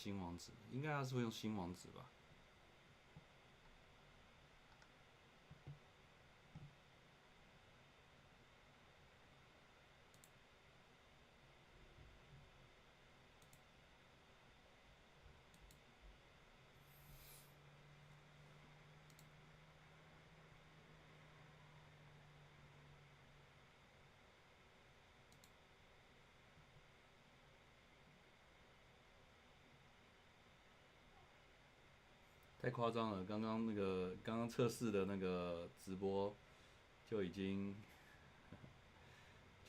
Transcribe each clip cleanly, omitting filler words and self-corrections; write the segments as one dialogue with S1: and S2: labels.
S1: 新网址，应该它是会用新网址吧？太夸张了！刚刚测试的那个直播就已经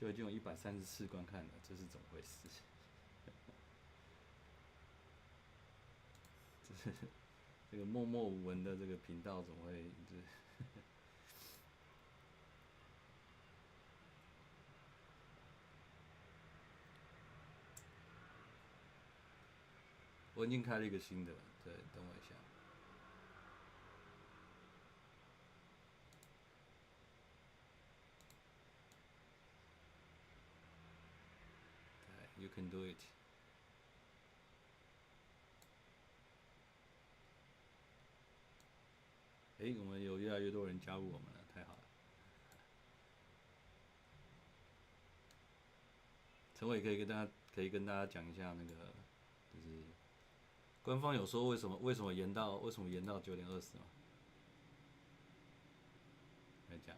S1: 有134观看了，这是怎么回事？这个默默无闻的这个频道怎么会我已经开了一个新的，对，等我一下。对 ，You can do it。我们有越来越多人加入我们了，太好了。陈伟可以跟大家讲一下那个，就是官方有说为什么延到9:20吗？来讲。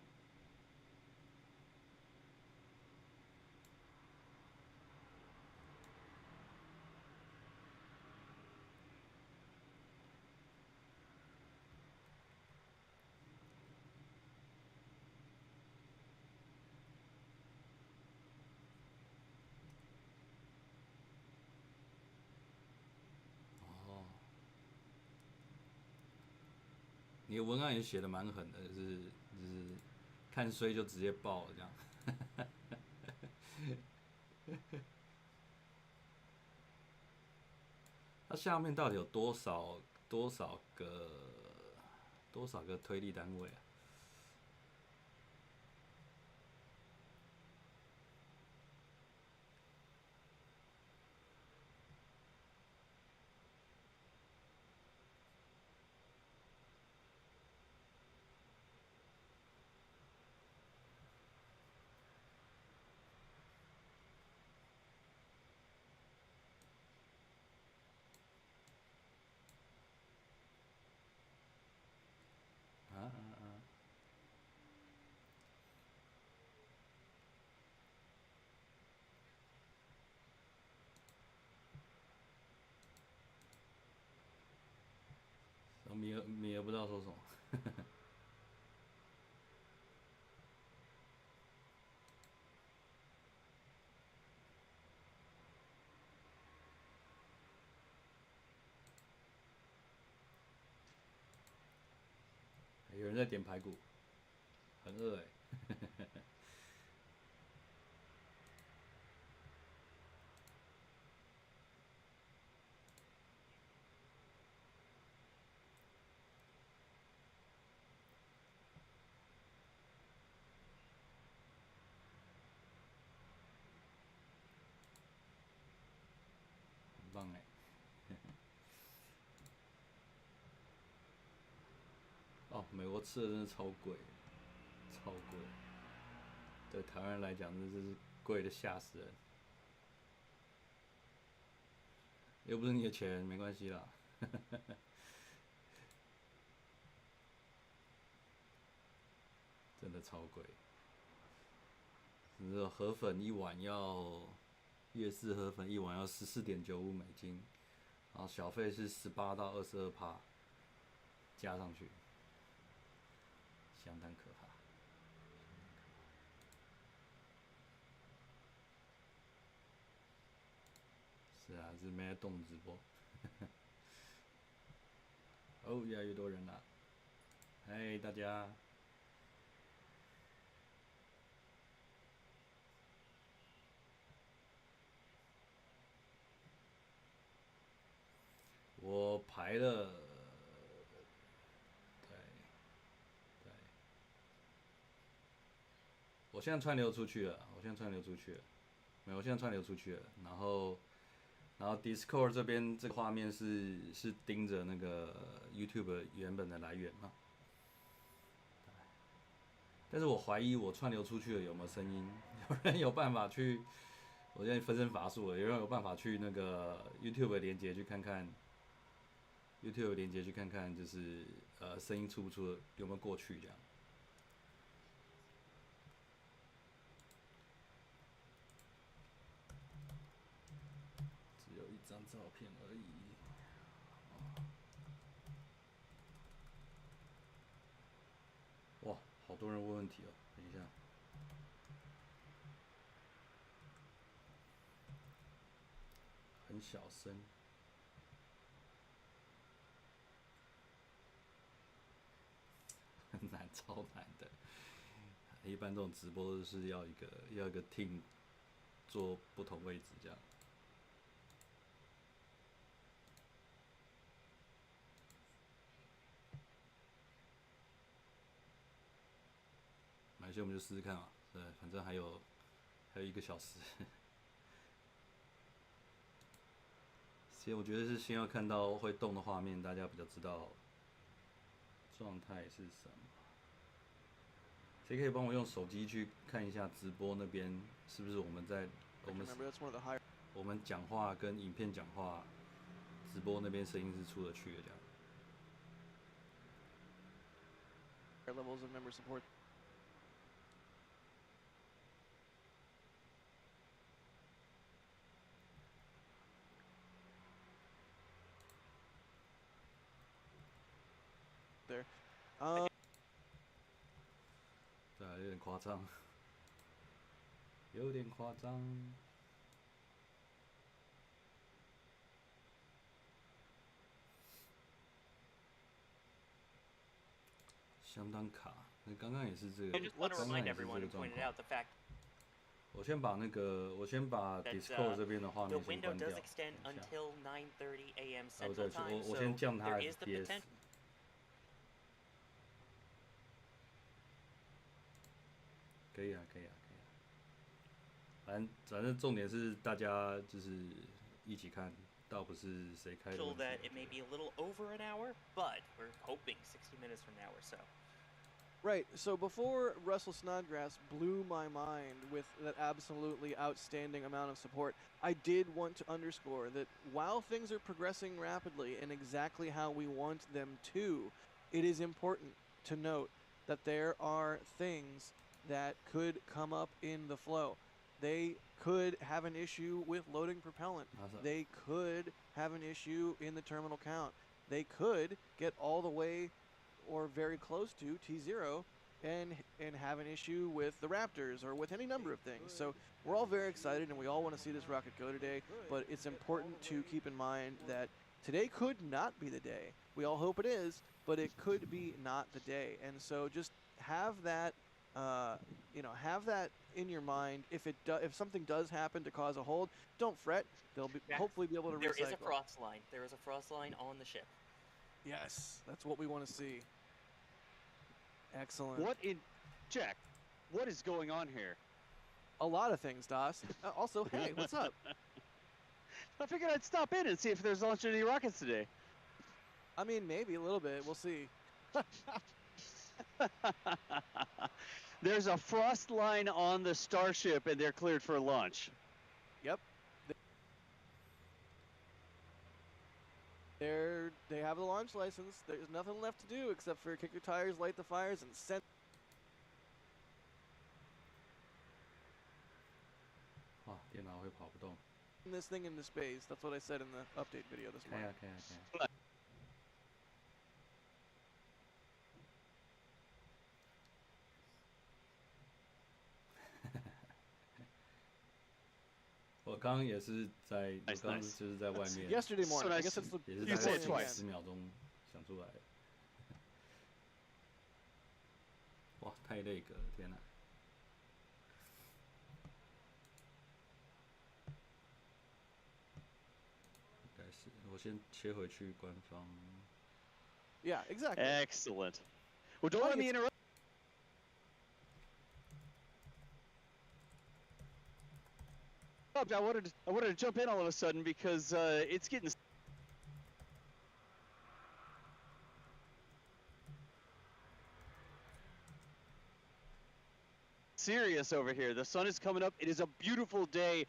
S1: 你的文案也写的蛮狠的，就是看衰就直接爆了这样。它下面到底有多少个推力单位啊？米儿不知道说什么。有人在点排骨，很饿哎。很棒哎。哦，美国吃的真的超贵，超贵。对台湾人来讲，真是贵的吓死人。又不是你的钱，没关系啦。真的超贵。你说河粉一碗要粤式河粉一碗要$14.95，然后小费是18%到22%加上去，相当可怕。是啊，是没在动直播。哦，越来越多人了。嗨，大家。我排了，对，我现在串流出去了，没有，我现在串流出去了。然后然后 Discord 这边这个画面是盯着那个 YouTube 原本的来源嘛。但是我怀疑我串流出去了有没有声音？有人有办法去？我现在分身乏术了，有人有办法去那个 YouTube 的连接去看看 ，YouTube 的连接去看看，就是声音出不出，有没有过去这样。只有一张照片而已。哇，好多人问问题哦，等一下。很小声，很难，超难的。一般这种直播都是要一个 team 坐不同位置这样。买些我们就试试看嘛，对，反正还有1个小时。其实我觉得是先要看到会动的画面，大家比较知道状态是什么。谁可以帮我用手机去看一下直播那边是不是我们讲话跟影片讲话，直播那边声音是出得去的这样。
S2: Levels of member support. There.
S1: 对啊，有点夸张，有点夸张。相当卡，刚刚也是这个，刚刚也是这个状况。我先把 Discord 这边的画面先关掉。我先降它 FPS。可以啊，可以啊，可以啊。反正重点是大家就是一起看，倒不是谁开的问题。
S3: That it may be a little over an hour, but we're hoping 60 minutes from now or so.
S2: Right, so before Russell Snodgrass blew my mind with that absolutely outstanding amount of support, I did want to underscore that while things are progressing rapidly and exactly how we want them to, it is important to note that there are things that could come up in the flow. They could have an issue with loading propellant. They could have an issue in the terminal count. They could get all the way or very close to T0 and have an issue with the Raptors or with any number of things. So we're all very excited and we all want to see this rocket go today, but it's important to keep in mind that today could not be the day. We all hope it is, but it could be not the day. And so just have that have that in your mind. If something does happen to cause a hold, don't fret. They'll hopefully be able to recycle.
S3: There is a frost line. There is a frost line on the ship.
S2: Yes, that's what we want to see. Excellent.
S4: Jack, what is going on here?
S2: A lot of things, Das. Also, hey, what's up?
S4: I figured I'd stop in and see if there's launched any rockets today.
S2: I mean, maybe a little bit. We'll see.
S4: There's a frost line on the Starship, and they're cleared for launch.
S2: Yep. They have the launch license. There's nothing left to do except for kick your tires, light the fires, and send. This thing into space. That's what I said in the update video this morning.
S1: Okay. 我刚刚也是在，我刚刚就是在外面。
S2: Yesterday morning, I guess it's the.
S1: 也是大概10秒钟想出来的。哇，太累个了，天哪！应该是，我先切回去官方。
S2: Yeah, exactly.
S4: Excellent. Well, don't let me interrupt. I wanted to jump in all of a sudden because it's getting serious over here. The sun is coming up. It is a beautiful day.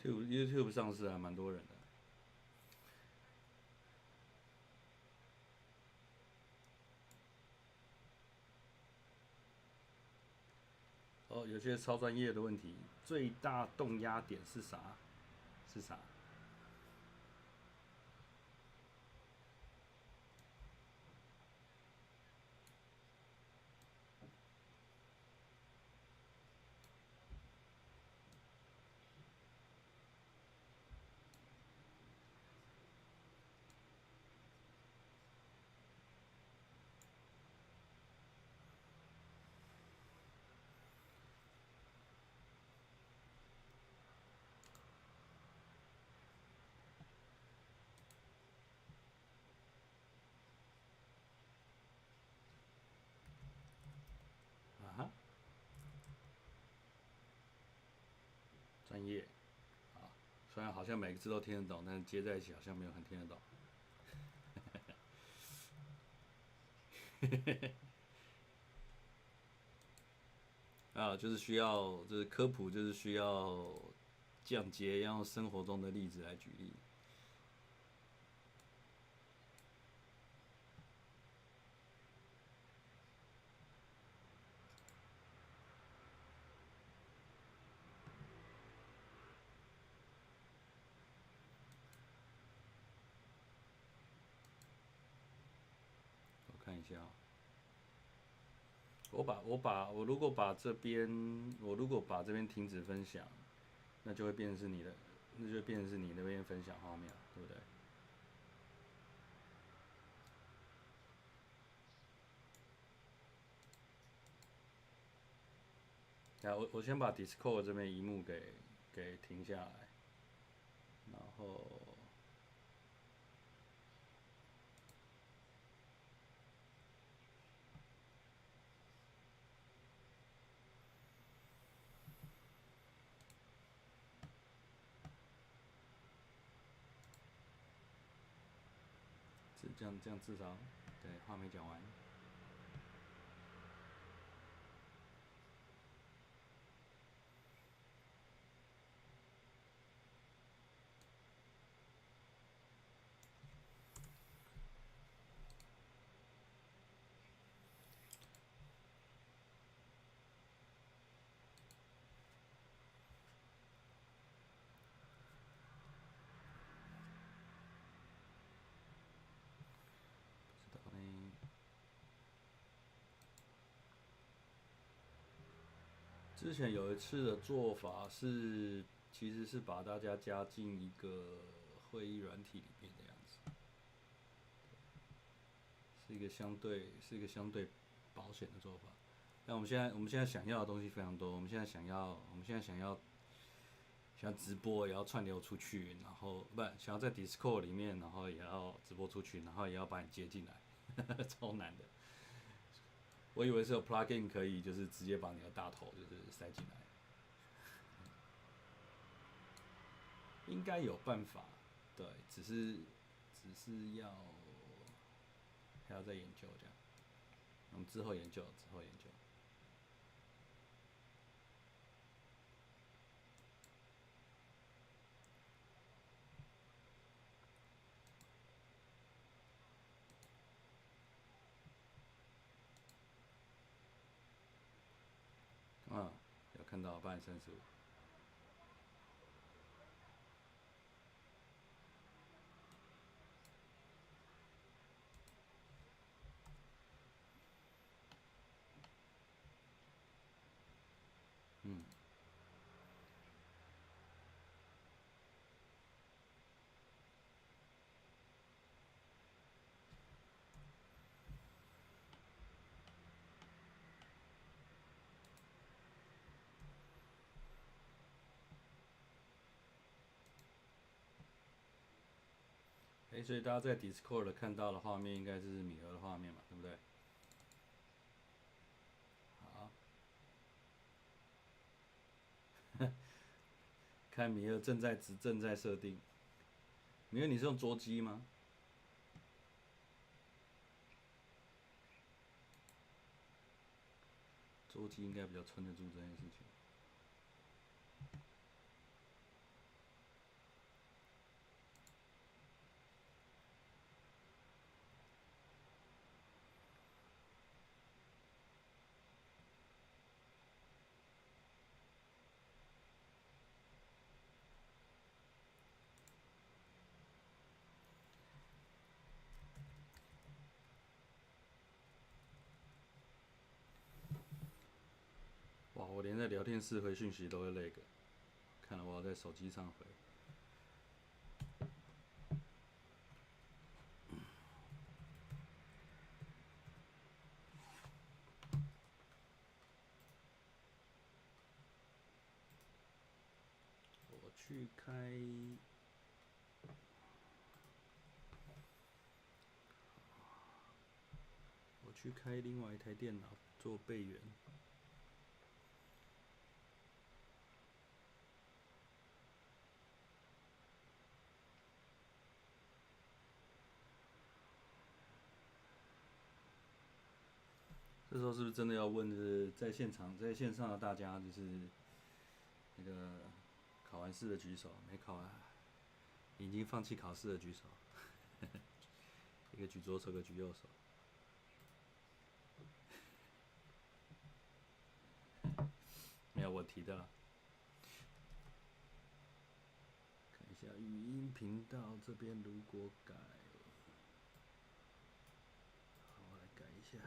S1: YouTube 上市还蛮多人的。哦，有些超专业的问题，最大动压点是啥？是啥？专业啊，虽然好像每个字都听得懂，但是接在一起好像没有很听得懂。啊，就是需要，就是科普，就是需要降阶，要用生活中的例子来举例。看一下哦，我如果把这边停止分享，那就会变成是你的，那就变成是你那边分享画面，对不对？我先把 Discord 这边萤幕给停下来，然后。这样至少对话没讲完。之前有一次的做法是，其实是把大家加进一个会议软体里面的样子，是一个相对保险的做法。但我们现在想要的东西非常多，我们现在想要直播，也要串流出去，然后不想要在 Discord 里面，然后也要直播出去，然后也要把你接进来，超难的。我以为是有 plugin 可以，就是直接把你的大头就是塞进来，应该有办法，对，只是还要再研究这样，我们之后研究。有看到835。所以大家在 Discord 看到的画面，应该是米儿的画面嘛，对不对？好，看米儿正在设定。米儿，你是用桌机吗？桌机应该比较撑得住这件事情。哇，我连在聊天室回讯息都会那个，看来我要在手机上回。我去开另外一台电脑做备援。这时候是不是真的要问，就是在线上的大家，就是那个考完试的举手，没考啊，已经放弃考试的举手，一个举左手，一个举右手。没有问题的啦。看一下语音频道这边如果改，好，我来改一下。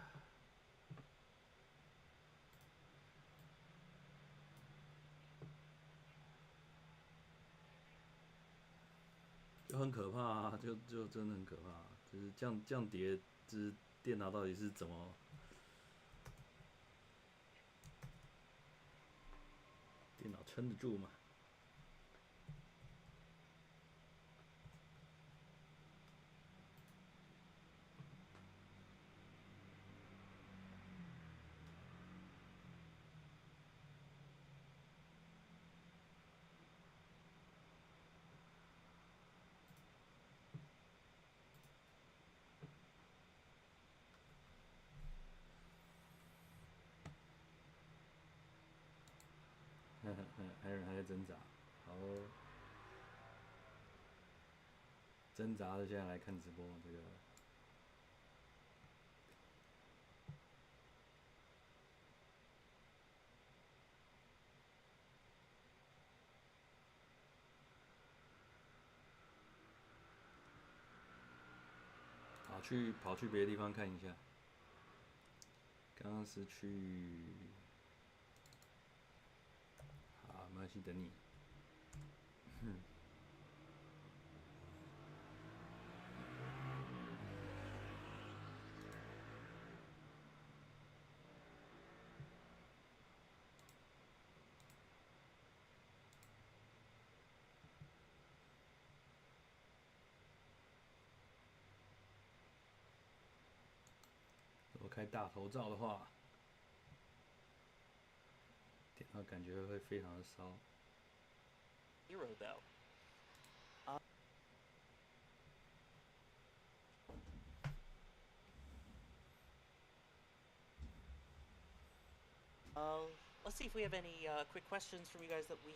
S1: 就很可怕啊，就真的很可怕，就是降跌，就是电脑到底是怎么？电脑撑得住吗？还有人还在挣扎，好哦，挣扎的现在来看直播这个。跑去别的地方看一下。刚刚是去，好，没关系，等你。如果开大头照的话，然后感觉会非常的烧。
S3: Hero though. Let's see if we have any quick questions from you guys that we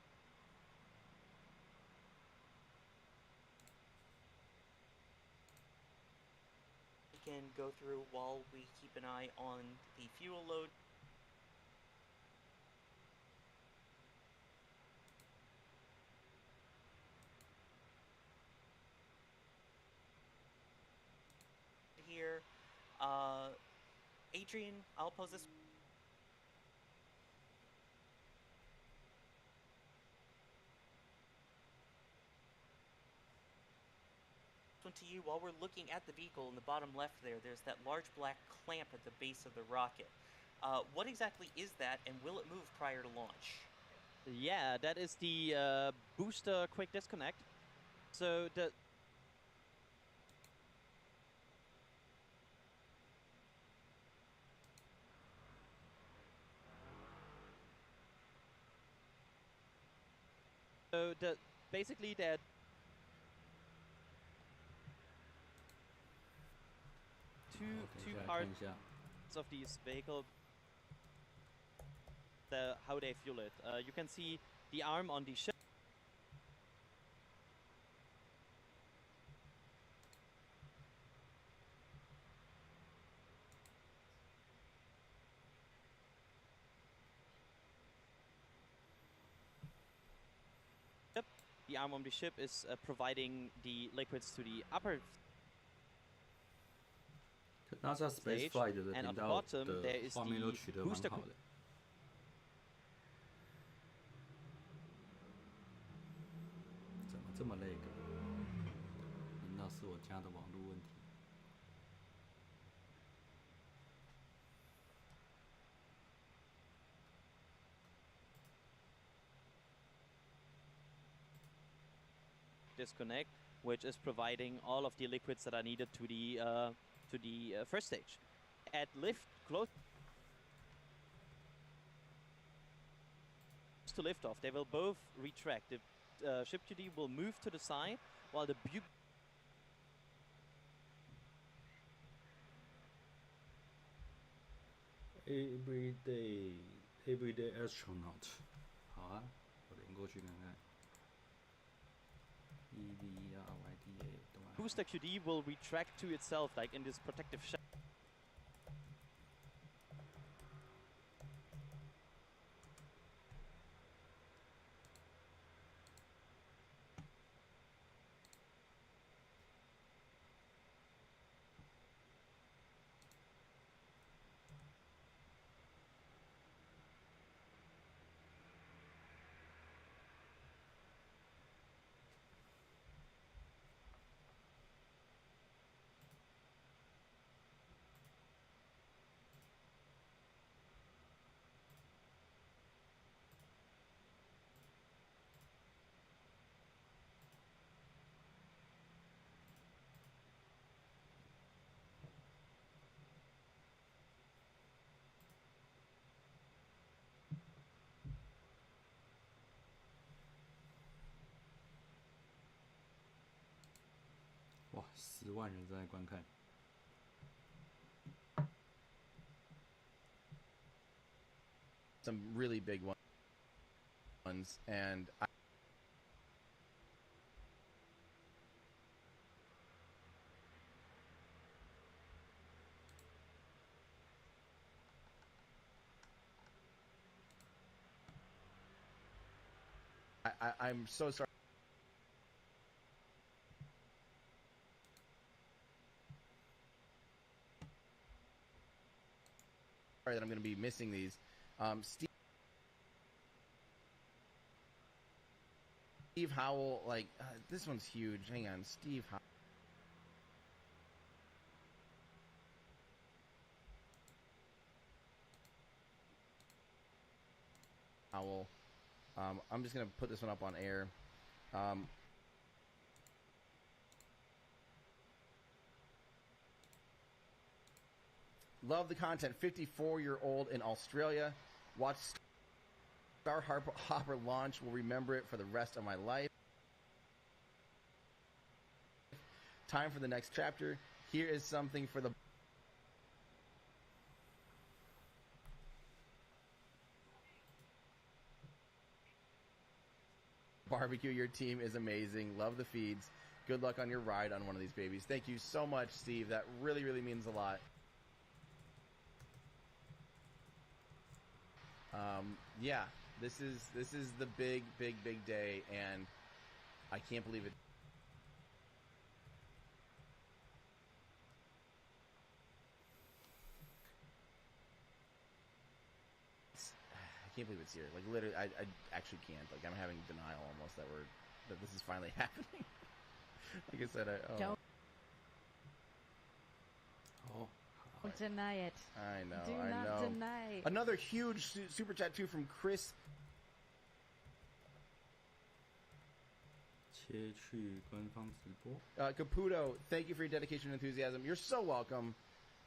S3: can go through while we keep an eye on the fuel load. Here, Adrian, I'll pose this one to you. While we're looking at the vehicle in the bottom left there's that large black clamp at the base of the rocket. What exactly is that, and will it move prior to launch?
S5: Yeah, that is the booster quick disconnect. So basically that two parts of this vehicle, how they fuel it. You can see the arm on the ship. The arm on the ship is providing the liquids to the upper
S1: NASA Spaceflight 的频道的画面都取得蛮好的。怎么这么累个？难道是我家的网络问题？
S5: disconnect, which is providing all of the liquids that are needed to the first stage. At lift, close to liftoff, they will both retract. The ship 2D will move to the side, while the
S1: everyday astronaut， 好啊，我连过去看看。
S5: booster QD will retract to itself, like in this protective shell.10
S1: 万人正在观看。
S6: Some really big ones, and I'm so sorry. That I'm going to be missing these. Steve Howell, like this one's huge. Hang on, Steve Howell. I'm just going to put this one up on air. Love the content. 54-year-old in Australia. Watch Star Hopper launch will remember it for the rest of my life. Time for the next chapter. Here is something for the barbecue. Your team is amazing. Love the feeds. Good luck on your ride on one of these babies. Thank you so much, Steve. That really, really means a lot. Yeah, this is the big day, and I can't believe it. I can't believe it's here. Like literally, I actually can't. Like I'm having denial almost that this is finally happening. Like I said,
S7: Don't
S1: Oh,
S7: deny it.
S6: I know.
S7: Do
S6: I
S7: not
S6: know.
S7: deny.
S6: Another huge super chat too from Chris.
S1: 切去官方直播。
S6: Caputo, thank you for your dedication and enthusiasm. You're so welcome.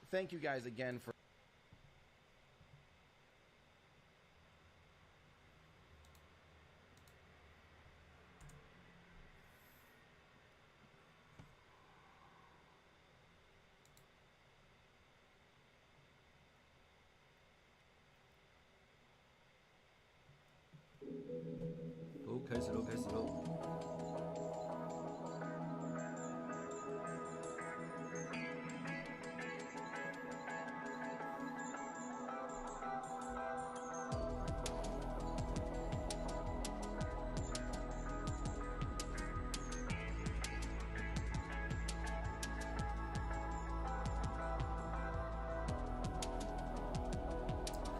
S6: Thank you guys again for.
S1: 哦，开始喽，开始喽！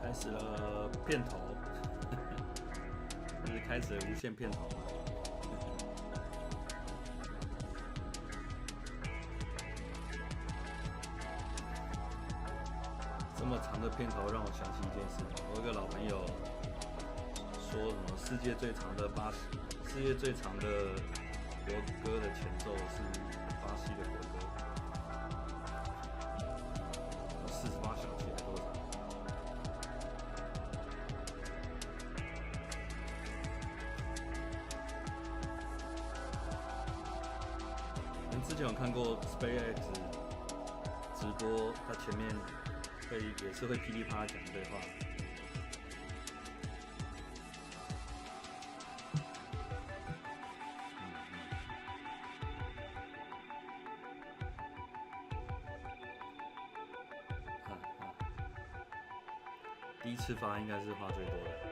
S1: 开始了片头。就是开始了无限片头嘛。这么长的片头让我想起一件事，我有一个老朋友说什么世界最长的国歌的前奏是巴西的国歌，48小节还多长？之前有看过 SpaceX 直播，他前面也是会噼里啪啦讲一堆话。第一次发应该是话最多的。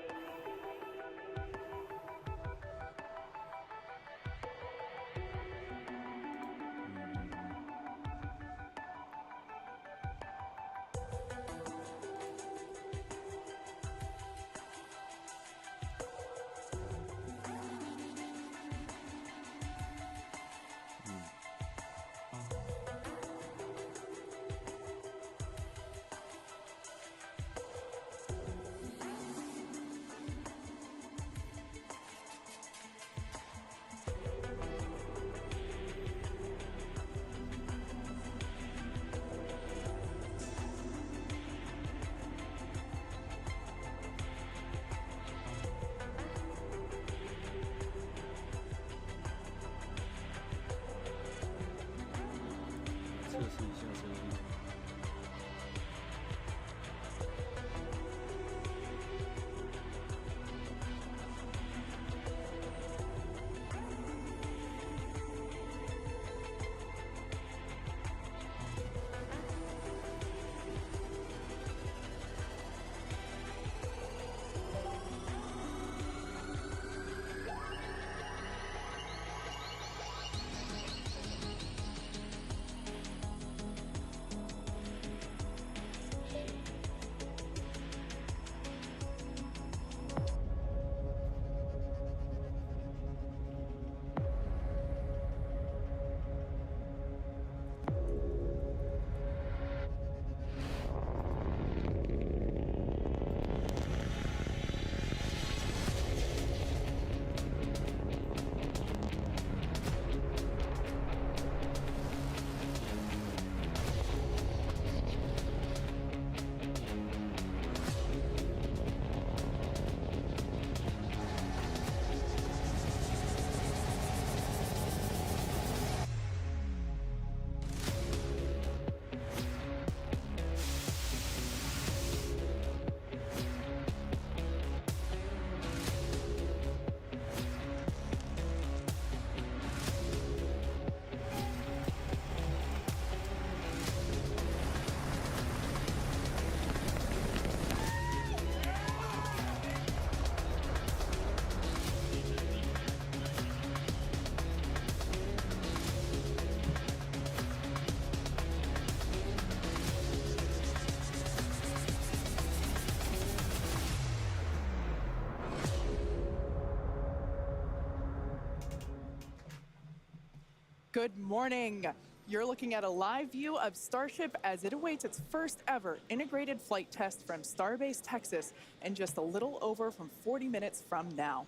S7: Good morning. You're looking at a live view of Starship as it awaits its first ever integrated flight test from Starbase, Texas, in just a little over 40 minutes from now.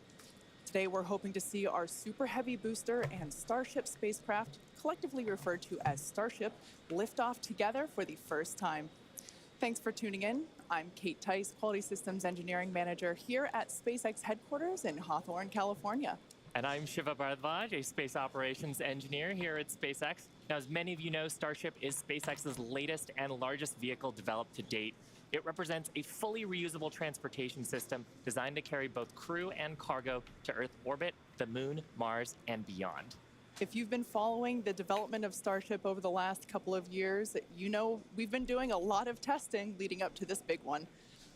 S7: Today, we're hoping to see our Super Heavy booster and Starship spacecraft, collectively referred to as Starship, lift off together for the first time. Thanks for tuning in. I'm Kate Tice, Quality Systems Engineering Manager here at SpaceX headquarters in Hawthorne, California.
S8: And I'm Shiva Bharadwaj, a space operations engineer here at SpaceX. Now, as many of you know, Starship is SpaceX's latest and largest vehicle developed to date. It represents a fully reusable transportation system designed to carry both crew and cargo to Earth orbit, the Moon, Mars, and beyond.
S7: If you've been following the development of Starship over the last couple of years, you know we've been doing a lot of testing leading up to this big one.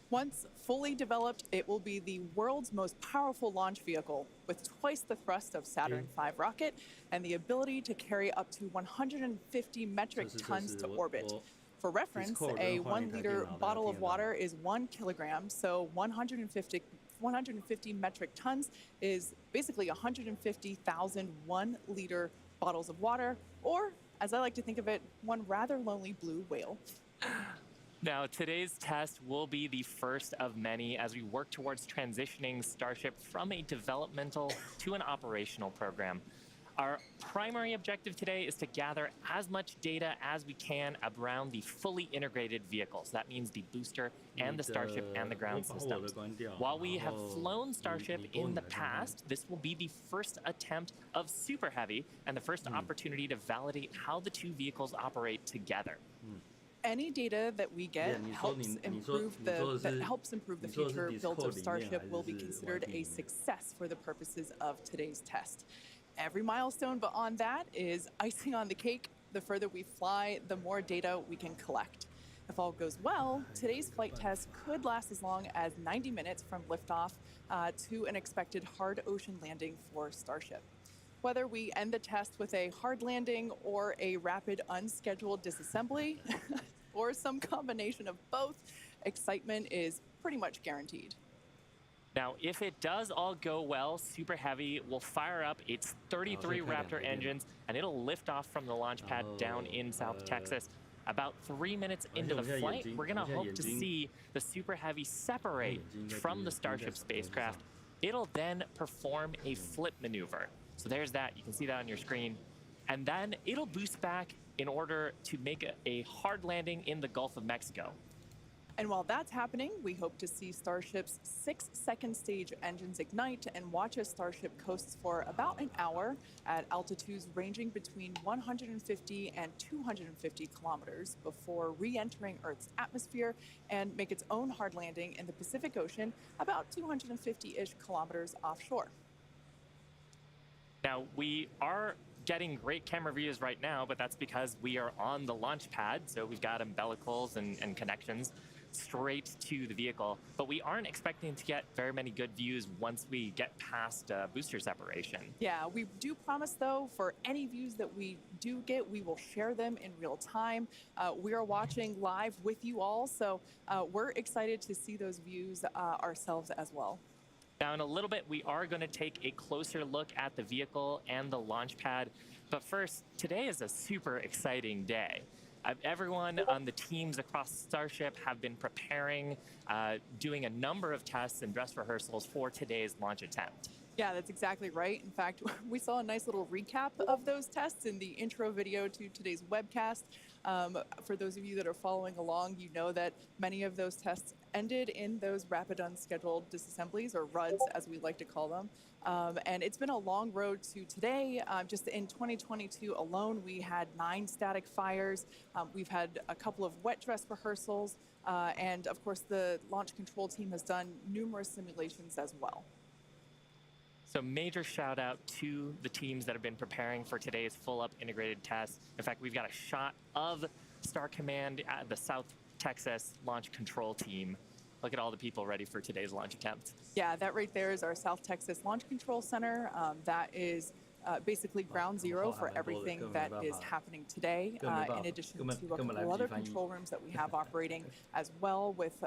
S7: Once fully developed, it will be the world's most powerful launch vehicle, with twice the thrust of Saturn V rocket and the ability to carry up to 150 metric tons to orbit. For reference, a 1-liter bottle of water is 1 kilogram, so 150 metric tons is basically 150,000 1-liter bottles of water, or, as I like to think of it, one rather lonely blue whale.
S8: Now, today's test will be the first of many as we work towards transitioning Starship from a developmental to an operational program. Our primary objective today is to gather as much data as we can around the fully integrated vehicles. That means the booster and the Starship and the ground systems. While we have flown Starship in the past, this will be the first attempt of Super Heavy and the first opportunity to validate how the two vehicles operate together.
S7: Any data that we get helps improve the future builds of Starship will be considered a success for the purposes of today's test. Every milestone beyond that is icing on the cake. The further we fly, the more data we can collect. If all goes well, today's flight test could last as long as 90 minutes from liftoff to an expected hard ocean landing for Starship. Whether we end the test with a hard landing or a rapid unscheduled disassembly, or some combination of both, excitement is pretty much guaranteed.
S8: Now, if it does all go well, Super Heavy will fire up its 33 Raptor engines, and it'll lift off from the launch pad down in South Texas. About 3 minutes into the flight, we're going to hope to see the Super Heavy separate from the Starship spacecraft. It'll then perform a flip maneuver. So there's that. You can see that on your screen. And then it'll boost back in order to make a hard landing in the Gulf of Mexico.
S7: And while that's happening, we hope to see Starship's 6 second stage engines ignite and watch as Starship coasts for about an hour at altitudes ranging between 150 and 250 kilometers before re-entering Earth's atmosphere and make its own hard landing in the Pacific Ocean about 250-ish kilometers offshore.
S8: Now, we are getting great camera views right now, but that's because we are on the launch pad, so we've got umbilicals and connections straight to the vehicle. But we aren't expecting to get very many good views once we get past booster separation.
S7: Yeah, we do promise, though, for any views that we do get, we will share them in real time. We are watching live with you all, so we're excited to see those views ourselves as well.
S8: Now, in a little bit, we are going to take a closer look at the vehicle and the launch pad. But first, today is a super exciting day. Everyone on the teams across Starship have been preparing, doing a number of tests and dress rehearsals for today's launch attempt.
S7: Yeah, that's exactly right. In fact, we saw a nice little recap of those tests in the intro video to today's webcast. For those of you that are following along, you know that many of those tests ended in those rapid unscheduled disassemblies, or RUDs as we like to call them. And it's been a long road to today. Just in 2022 alone, we had 9 static fires. We've had a couple of wet dress rehearsals. And of course, the launch control team has done numerous simulations as well.
S8: So major shout out to the teams that have been preparing for today's full-up integrated test. In fact, we've got a shot of Star Command at the South Texas launch control team. Look at all the people ready for today's launch attempt.
S7: Yeah, that right there is our South Texas Launch Control Center. That is basically ground zero for everything that is happening today, in addition to a couple other control rooms that we have operating as well, with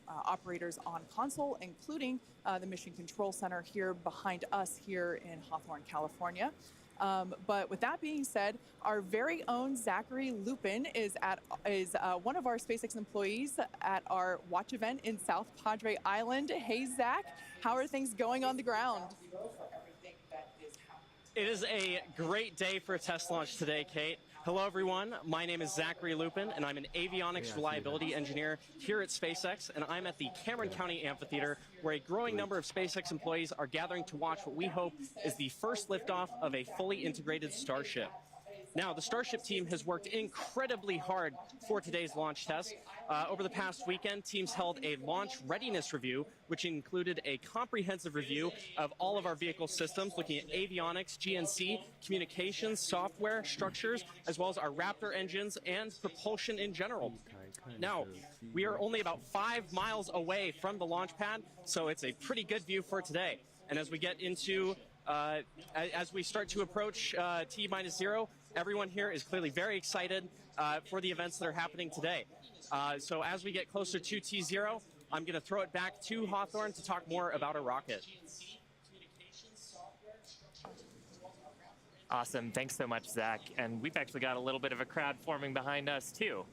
S7: operators on console, including the Mission Control Center here behind us here in Hawthorne, California. But with that being said, our very own Zachary Lupin is one of our SpaceX employees at our watch event in South Padre Island. Hey, Zach, how are things going on the ground?
S9: It is a great day for a test launch today, Kate. Hello, everyone. My name is Zachary Lupin, and I'm an avionics reliability engineer here at SpaceX, and I'm at the Cameron County Amphitheater, where a growing number of SpaceX employees are gathering to watch what we hope is the first liftoff of a fully integrated Starship. Now, the Starship team has worked incredibly hard for today's launch test. Over the past weekend, teams held a launch readiness review, which included a comprehensive review of all of our vehicle systems, looking at avionics, GNC, communications, software, structures, as well as our Raptor engines and propulsion in general. Now, we are only about 5 miles away from the launch pad, so it's a pretty good view for today. And as we get into, as we start to approach T-0, everyone here is clearly very excited for the events that are happening today. So as we get closer to T0, I'm going to throw it back to Hawthorne to talk more about our rocket.
S8: Awesome. Thanks so much, Zach. And we've actually got a little bit of a crowd forming behind us, too.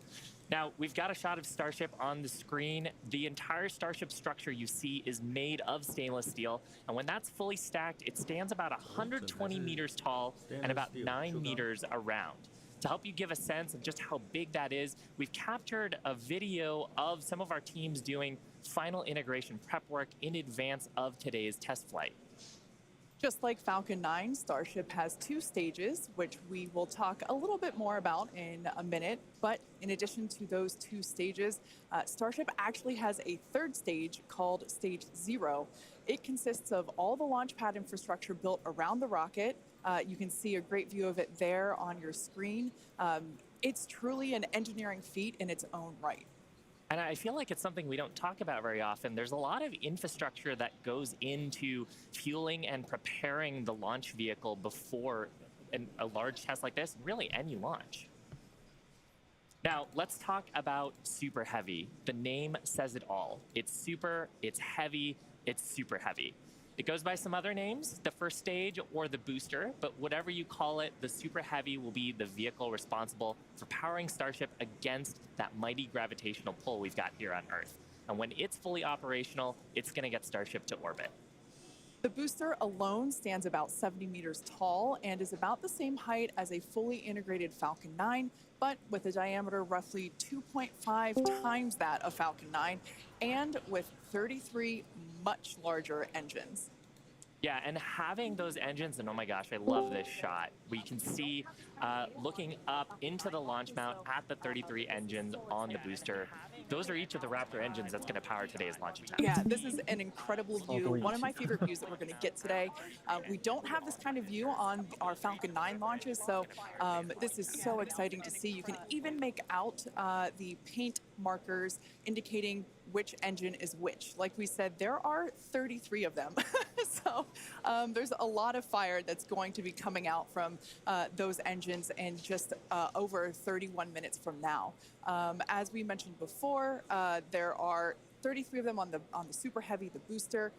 S8: Now, we've got a shot of Starship on the screen. The entire Starship structure you see is made of stainless steel. And when that's fully stacked, it stands about 120 meters tall and about 9 meters around. To help you give a sense of just how big that is, we've captured a video of some of our teams doing final integration prep work in advance of today's test flight.
S7: Just like Falcon 9, Starship has 2 stages, which we will talk a little bit more about in a minute. But in addition to those 2 stages, Starship actually has a 3rd stage called Stage 0. It consists of all the launch pad infrastructure built around the rocket. You can see a great view of it there on your screen. It's truly an engineering feat in its own right.
S8: And I feel like it's something we don't talk about very often. There's a lot of infrastructure that goes into fueling and preparing the launch vehicle before a large test like this, really any launch. Now, let's talk about Super Heavy. The name says it all. It's super, it's heavy, it's super heavy. It goes by some other names, the first stage or the booster, but whatever you call it, the Super Heavy will be the vehicle responsible for powering Starship against that mighty gravitational pull we've got here on Earth. And when it's fully operational, it's going to get Starship to orbit.
S7: The booster alone stands about 70 meters tall and is about the same height as a fully integrated Falcon 9, but with a diameter roughly 2.5 times that of Falcon 9 and with 33 much larger engines.
S8: Yeah, and having those engines, and oh my gosh, I love this shot. We can see looking up into the launch mount at the 33 engines on the booster. Those are each of the Raptor engines that's going to power today's launch attempt.
S7: Yeah, this is an incredible view. One of my favorite views that we're going to get today. We don't have this kind of view on our Falcon 9 launches, so this is so exciting to see. You can even make out the paint markers indicating which engine is which. Like we said, there are 33 of them. So there's a lot of fire that's going to be coming out from those engines in just over 31 minutes from now. As we mentioned before, there are 33 of them on the Super Heavy, the booster,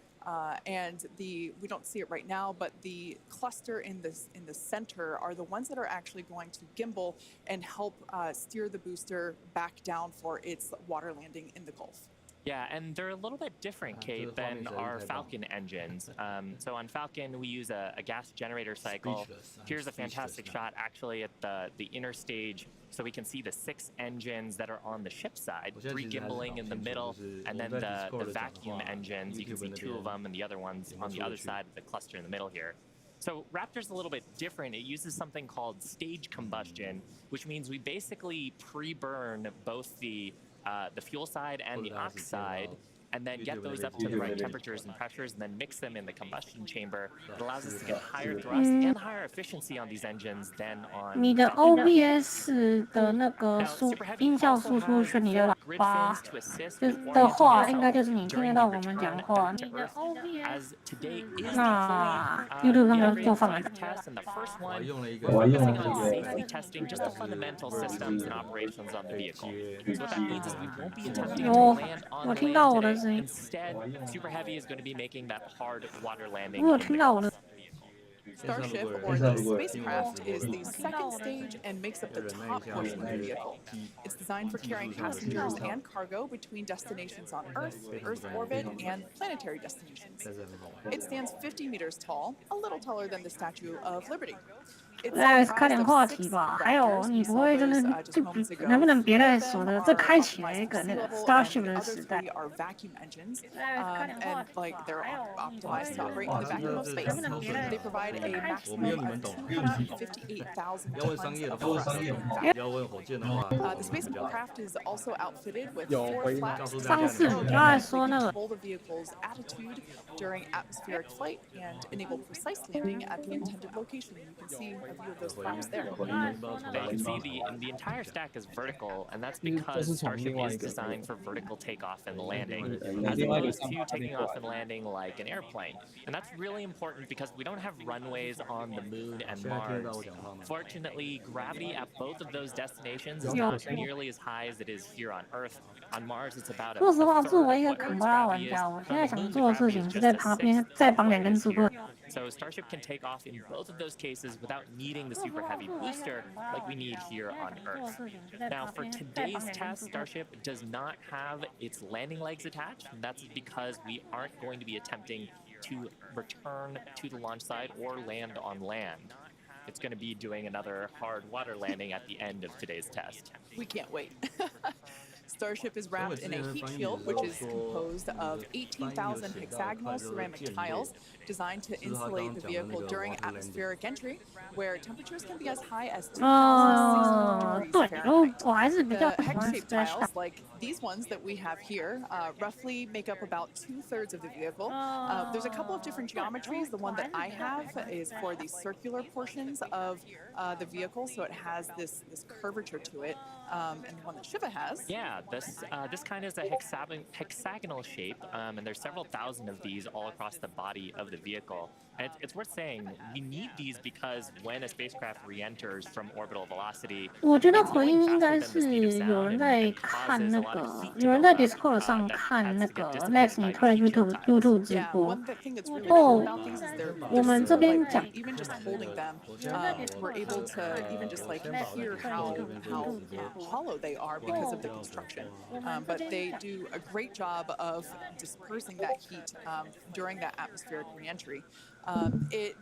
S7: and we don't see it right now, but the cluster in the center are the ones that are actually going to gimbal and help steer the booster back down for its water landing in the Gulf.
S8: Yeah, and they're a little bit different, Kate, than our Falcon engines. So on Falcon, we use a gas generator cycle. Here's a fantastic shot, actually, at the inner stage, so we can see the 6 engines that are on the ship side, 3 gimbaling in the middle, and then the vacuum engines. You can see 2 of them, and the other ones on the other side of the cluster in the middle here. So Raptor's a little bit different. It uses something called stage combustion, which means we basically pre-burn both the fuel side and the ox side, and then get those up to the right temperatures and pressures, and then mix them in the combustion chamber. It allows us to get higher thrust and higher efficiency on these engines than on.
S10: 你的 OBS 的那个音效输出是你的喇叭，的话应该就是你听得到我们讲话。你的 OBS， 那 YouTube 上面播放了。
S8: 我用了一个 safely testing just the fundamental systems and operations on the vehicle. So what that means is we won't be attempting to land on the land today. Instead, Super Heavy is going to be making that hard water landing.
S7: Starship, or the spacecraft, is the second stage and makes up the top portion of the vehicle. It's designed for carrying passengers and cargo between destinations on Earth, Earth orbit, and planetary destinations. It stands 50 meters tall, a little taller than the Statue of Liberty.
S10: 开点话题吧。还有，你不会真的就能不能别再说了？这开启了一个那个 Starship 的时代。
S7: And like they're optimized to operate in the vacuum of space. They provide a maximum of 258,000 tons of thrust. The spacecraft is also outfitted with 4 flaps to control the vehicle's attitude during atmospheric flight and enable precise landing at the intended location. You can see a view of those flaps there.
S8: You can see the entire stack is vertical, and that's because Starship is designed for vertical takeoff and landing, as opposed to taking off and landing like an airplane. And that's really important because we don't have runways on the moon and Mars. Fortunately, gravity at both of those destinations is not nearly as high as it is here on Earth. On Mars, it's about a
S10: 说实话，作为一个肯巴拉玩家，我现在想做的事情是在旁边再绑2根助推。
S8: So Starship can take off in both of those cases without needing the super heavy booster like we need here on Earth. Now, for today's test, Starship does not have its landing legs attached. And that's because we aren't going to be attempting to return to the launch site or land on land. It's going to be doing another hard water landing at the end of today's test.
S7: We can't wait. Starship is wrapped in a heat shield, which is composed of 18,000 hexagonal ceramic tiles designed to insulate the vehicle during atmospheric entry, where temperatures can be as high as 2,600 degrees Fahrenheit. The hex-shaped tiles, like these ones that we have here, roughly make up about 2/3 of the vehicle. There's a couple of different geometries. The one that I have is for the circular portions of the vehicle, so it has this curvature to it, and the one that Shiva has.
S8: Yeah, this kind is a hexagonal shape, and there's several thousand of these all across the body of the vehicle. And it's worth saying we need these because when a spacecraft re-enters from orbital velocity,
S10: 我觉得回应应该是有人在看那个，有人在 Discord 上看那个 Lex 你推 YouTube 直播。哦，我们这边讲。
S7: Even just holding them, we're able to even just like hear how hollow they are because of the construction. But they do a great job of dispersing that heat during that atmospheric re-entry.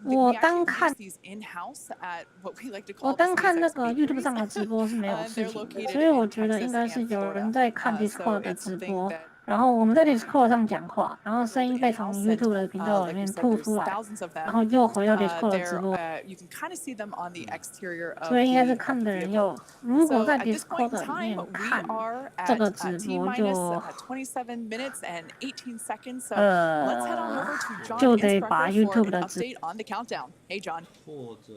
S10: 我单看
S7: in-house at what we like to call
S10: 我单看那个 YouTube 上的直播是没有事情的，所以我觉得应该是有人在看 Discord 的直播。然后我们在 Discord 上讲话，然后声音被从 YouTube 的频道里面吐出来，然后又回到 Discord 的直播。所以应该是看的人又，如果在 Discord 里面看这个直播就得把 YouTube 的直播。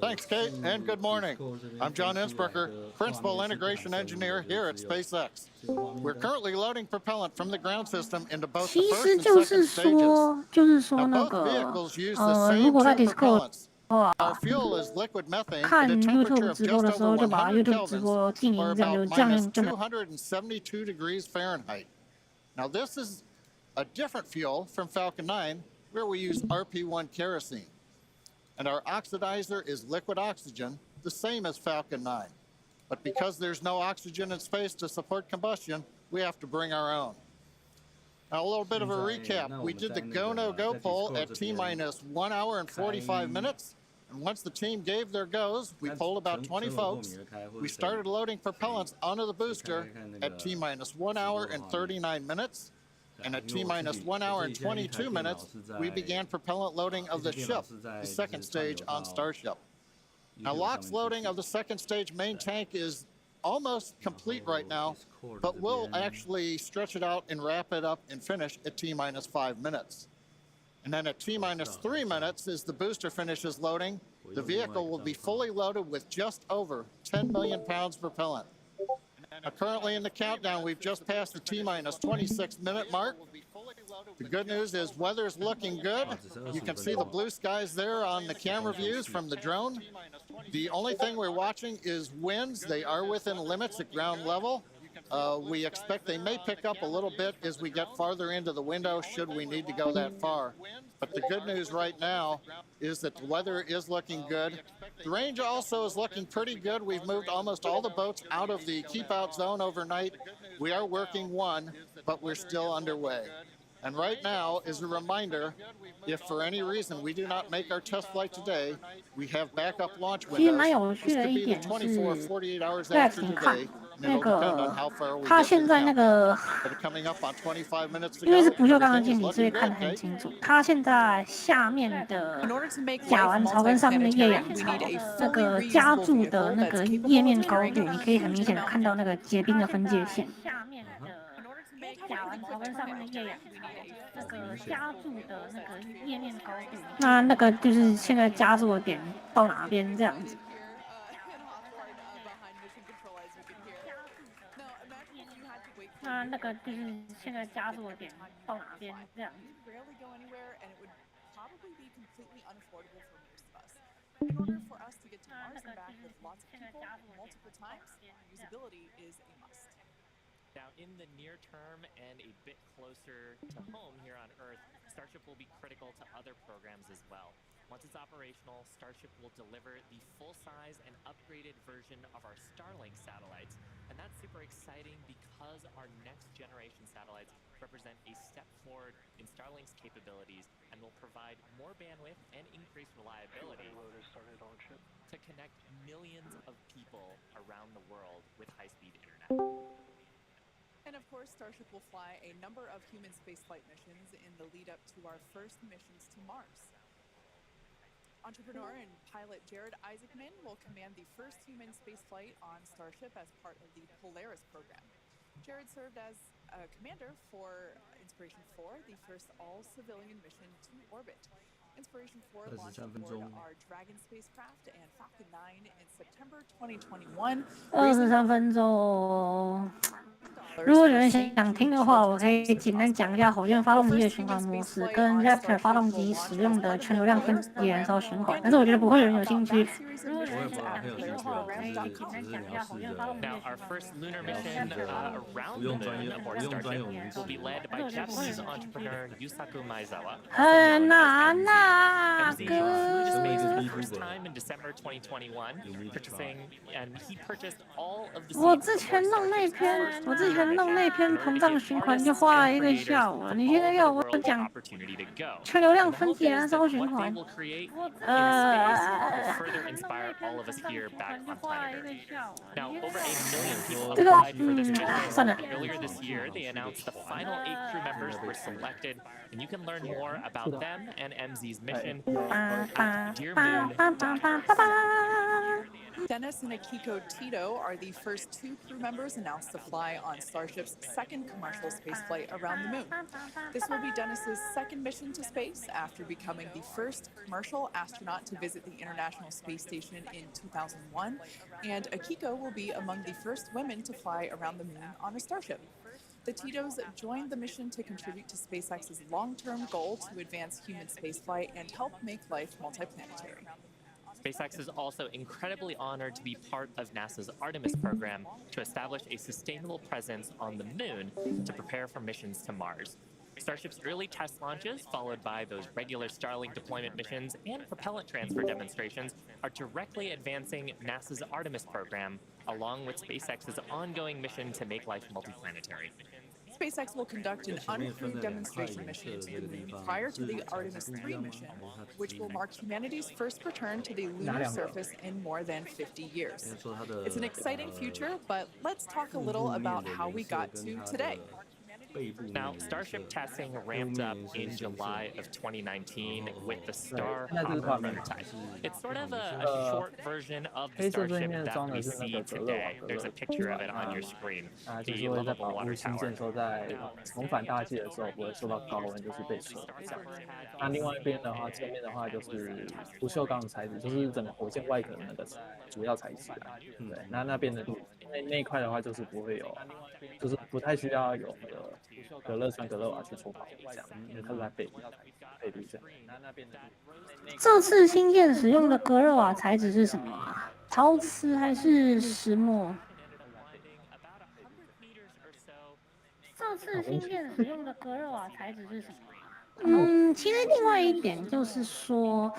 S11: Thanks, Kate, and good morning. I'm John Innsbrucker, Principal Integration Engineer here at SpaceX. We're currently loading propellant from the ground system into both the first and second stages. Now, both vehicles use the same two propellants. Our fuel is liquid methane at a temperature of just over 100 Kelvins, or about minus 272 degrees Fahrenheit. Now, this is a different fuel from Falcon 9, where we use RP1 kerosene. And our oxidizer is liquid oxygen, the same as Falcon 9. But because there's no oxygen in space to support combustion, we have to bring our own. Now, a little bit of a recap. We did the go, no go poll at T-minus 1 hour and 45 minutes. And once the team gave their goes, we polled about 20 folks. We started loading propellants onto the booster at T-minus 1 hour and 39 minutes. And at T-minus 1 hour and 22 minutes, we began propellant loading of the ship, the second stage on Starship. Now, LOX loading of the second stage main tank is almost complete right now, but we'll actually stretch it out and wrap it up and finish at T-minus 5 minutes. And then at T-minus 3 minutes, as the booster finishes loading, the vehicle will be fully loaded with just over 10 million pounds propellant. Now, currently in the countdown, we've just passed the T-minus 26-minute mark. The good news is weather's looking good. You can see the blue skies there on the camera views from the drone. The only thing we're watching is winds. They are within limits at ground level. We expect they may pick up a little bit as we get farther into the window should we need to go that far. But the good news right now is that the weather is looking good. The range also is looking pretty good. We've moved almost all the boats out of the keep out zone overnight. We are working one, but we're still underway. And right now, as a reminder, if for any reason we do not make our test flight today, we have backup launch windows. This could be the 24 or 48 hours after today.
S10: 那个，它现在那个，因为是不锈钢的镜体，所以看得很清楚。它现在下面的甲烷槽跟上面的液氧槽，那个加注的那个页面高度，你可以很明显的看到那个结冰的分界线。下面的甲烷槽跟上面的液氧槽，那个加注的那个页面高度，那个就是现在加注的点到哪边这样子。那个就是现在加速的点到哪边这样。
S7: In order for us to get to Mars and back with lots of people multiple times, usability is a must.
S8: Now, in the near term and a bit closer to home here on Earth, Starship will be critical to other programs as well. Once it's operational, Starship will deliver the full-size and upgraded version of our Starlink satellites. And that's super exciting because our next-generation satellites represent a step forward in Starlink's capabilities and will provide more bandwidth and increased reliability to connect millions of people around the world with high-speed internet.
S7: And of course, Starship will fly a number of human spaceflight missions in the lead up to our first missions to Mars. Entrepreneur and pilot Jared Isaacman will command the first human spaceflight on Starship as part of the Polaris program. Jared served as a commander for Inspiration 4, the first all-civilian mission to orbit. Inspiration 4 launched aboard our Dragon spacecraft and Falcon 9 in September 2021.
S10: 23分钟。如果有人想听的话，我可以简单讲一下火箭发动机的循环模式，跟 Raptor 发动机使用的全流量分解燃烧循环，但是我觉得不会有人有兴趣。如果有人想听的话，我可以简单讲一下火箭发动机的循环模式。
S8: Now, our first lunar mission around the moon aboard Starship will be led by Japanese entrepreneur Yusaku Maezawa.
S10: 很难呐，哥。
S8: For the first time in December 2021, and he purchased all of the.
S10: 我之前弄那篇膨胀循环就花了1个下午了，你现在要我讲全流量分解燃烧循环，这个算了。
S8: Earlier this year, they announced the final 8 crew members were selected, and you can learn more about them and MZ's mission at Dear Moon.
S7: Dennis and Akiko Tito are the first 2 crew members announced to fly on Starship's second commercial spaceflight around the moon. This will be Dennis's second mission to space after becoming the first commercial astronaut to visit the International Space Station in 2001, and Akiko will be among the first women to fly around the moon on a Starship. The Titos joined the mission to contribute to SpaceX's long-term goal to advance human spaceflight and help make life multiplanetary.
S8: SpaceX is also incredibly honored to be part of NASA's Artemis program to establish a sustainable presence on the moon to prepare for missions to Mars. Starship's early test launches, followed by those regular Starlink deployment missions and propellant transfer demonstrations, are directly advancing NASA's Artemis program, along with SpaceX's ongoing mission to make life multiplanetary.
S7: SpaceX will conduct an uncrewed demonstration mission to the moon prior to the Artemis 3 mission, which will mark humanity's first return to the lunar surface in more than 50 years. It's an exciting future, but let's talk a little about how we got to today.
S8: Now, Starship testing ramped up in July of 2019 with the Star prototype. It's sort of a short version of the Starship that we see today. There's a picture of it on your screen. The lovable water tower.
S12: 在重返大气的时候不会受到高温，就是被锁这样。那另外一边的话，侧面的话就是不锈钢材质，就是整个火箭外壳的那个主要材质啊。对，那边的那一块的话就是不会有，就是不太需要有那个隔热窗、隔热瓦去做保护这样，因为它是在背部这样。
S10: 这次星舰使用的隔热瓦材质是什么啊？陶瓷还是石墨？这次新舰使用的隔热瓦材质是什么？其实另外一点就是说，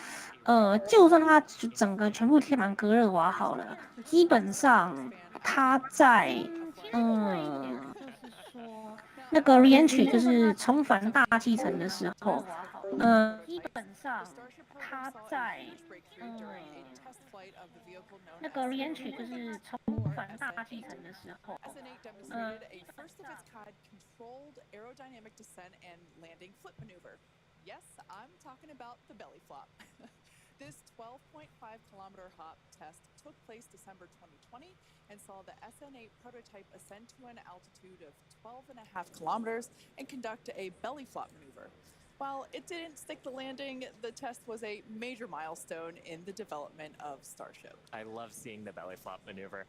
S10: 就算它整个全部贴满隔热瓦好了，基本上它在那个 reentry 就是重返大气层的时候，基本上它在那个 reentry 就是重返大气层的时候
S7: SN8 demonstrated a first of its kind controlled aerodynamic descent and landing flip maneuver. Yes, I'm talking about the belly flop. This 12.5-kilometer hop test took place December 2020 and saw the SN8 prototype ascend to an altitude of 12.5 kilometers and conduct a belly flop maneuver. While it didn't stick the landing, the test was a major milestone in the development of Starship.
S8: I love seeing the belly flop maneuver.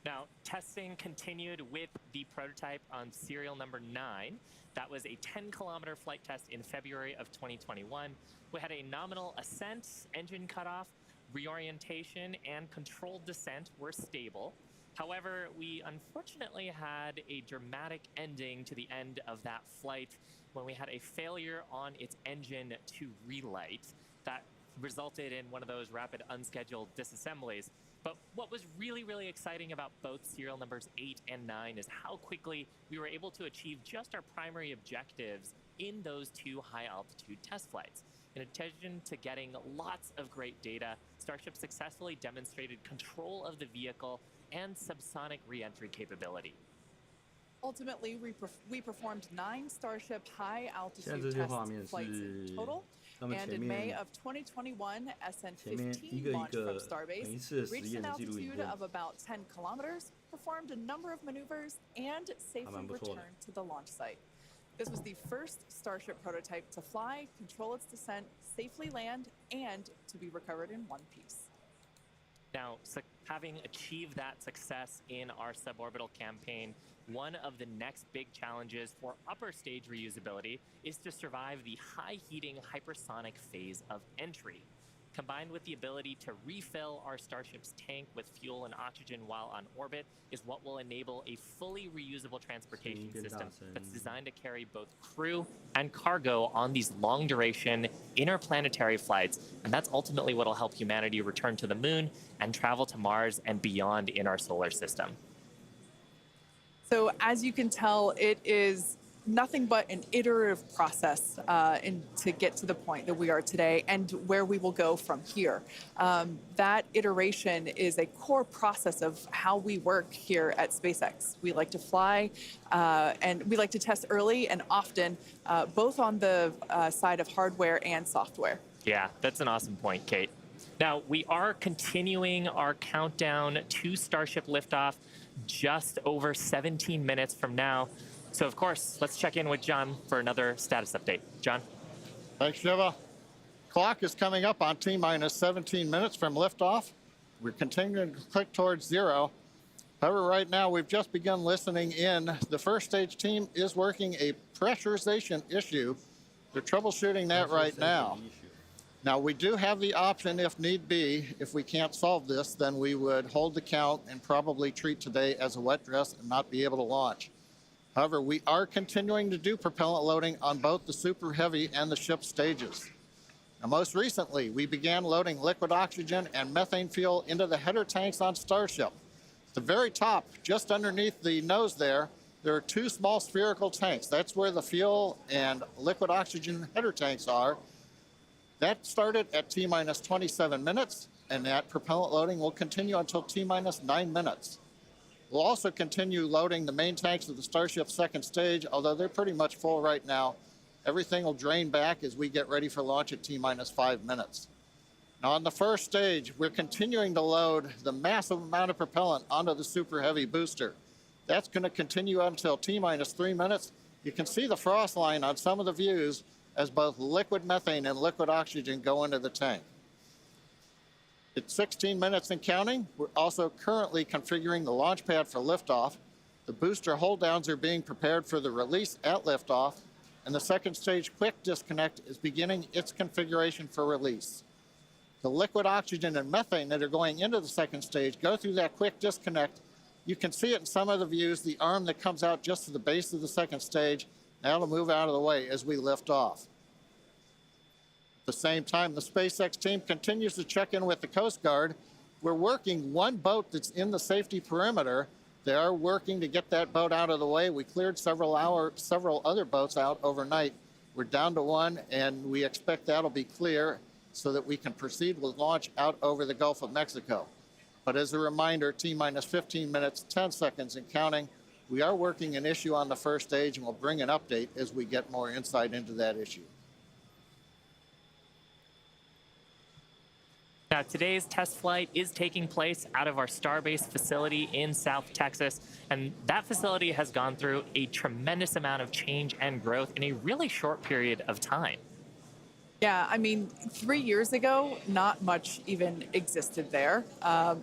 S8: Now, testing continued with the prototype on serial number 9. That was a 10-kilometer flight test in February of 2021. We had a nominal ascent, engine cutoff, reorientation, and controlled descent were stable. However, we unfortunately had a dramatic ending to the end of that flight when we had a failure on its engine to relight. That resulted in one of those rapid unscheduled disassemblies. But what was really, really exciting about both serial numbers 8 and 9 is how quickly we were able to achieve just our primary objectives in those 2 high-altitude test flights. In addition to getting lots of great data, Starship successfully demonstrated control of the vehicle and subsonic re-entry capability.
S7: Ultimately, we performed 9 Starship high-altitude test flights in total. And in May of 2021, SN15 launched from Starbase, reached an altitude of about 10 kilometers, performed a number of maneuvers, and safely returned to the launch site. This was the first Starship prototype to fly, control its descent, safely land, and to be recovered in one piece.
S8: Now, having achieved that success in our suborbital campaign, one of the next big challenges for upper stage reusability is to survive the high heating hypersonic phase of entry. Combined with the ability to refill our Starship's tank with fuel and oxygen while on orbit is what will enable a fully reusable transportation system that's designed to carry both crew and cargo on these long duration interplanetary flights. And that's ultimately what will help humanity return to the moon and travel to Mars and beyond in our solar system.
S7: So as you can tell, it is nothing but an iterative process to get to the point that we are today and where we will go from here. That iteration is a core process of how we work here at SpaceX. We like to fly and we like to test early and often, both on the side of hardware and software.
S8: Yeah, that's an awesome point, Kate. Now, we are continuing our countdown to Starship liftoff just over 17 minutes from now. So, of course, let's check in with John for another status update. John?
S11: Thanks, Shiva. Clock is coming up on T-minus 17 minutes from liftoff. We're continuing to click towards 0. However, right now, we've just begun listening in. The first stage team is working a pressurization issue. They're troubleshooting that right now. Now, we do have the option, if need be, if we can't solve this, then we would hold the count and probably treat today as a wet dress and not be able to launch. However, we are continuing to do propellant loading on both the Super Heavy and the ship stages. Now, most recently, we began loading liquid oxygen and methane fuel into the header tanks on Starship. At the very top, just underneath the nose there are 2 small spherical tanks. That's where the fuel and liquid oxygen header tanks are. That started at T-minus 27 minutes, and that propellant loading will continue until T-minus 9 minutes. We'll also continue loading the main tanks of the Starship's second stage, although they're pretty much full right now. Everything will drain back as we get ready for launch at T-minus 5 minutes. Now, on the first stage, we're continuing to load the massive amount of propellant onto the Super Heavy booster. That's going to continue until T-minus 3 minutes. You can see the frost line on some of the views as both liquid methane and liquid oxygen go into the tank. It's 16 minutes and counting. We're also currently configuring the launch pad for liftoff. The booster hold downs are being prepared for the release at liftoff, and the second stage quick disconnect is beginning its configuration for release. The liquid oxygen and methane that are going into the second stage go through that quick disconnect You can see it in some of the views, the arm that comes out just to the base of the second stage. Now it'll move out of the way as we lift off. At the same time, the SpaceX team continues to check in with the Coast Guard. We're working one boat that's in the safety perimeter. They are working to get that boat out of the way. We cleared several other boats out overnight. We're down to one, and we expect that'll be clear so that we can proceed with launch out over the Gulf of Mexico. But as a reminder, T-minus 15 minutes, 10 seconds and counting. We are working an issue on the first stage, and we'll bring an update as we get more insight into that issue.
S8: Now, today's test flight is taking place out of our Starbase facility in South Texas, and that facility has gone through a tremendous amount of change and growth in a really short period of time.
S7: Yeah, I mean, 3 years ago, not much even existed there.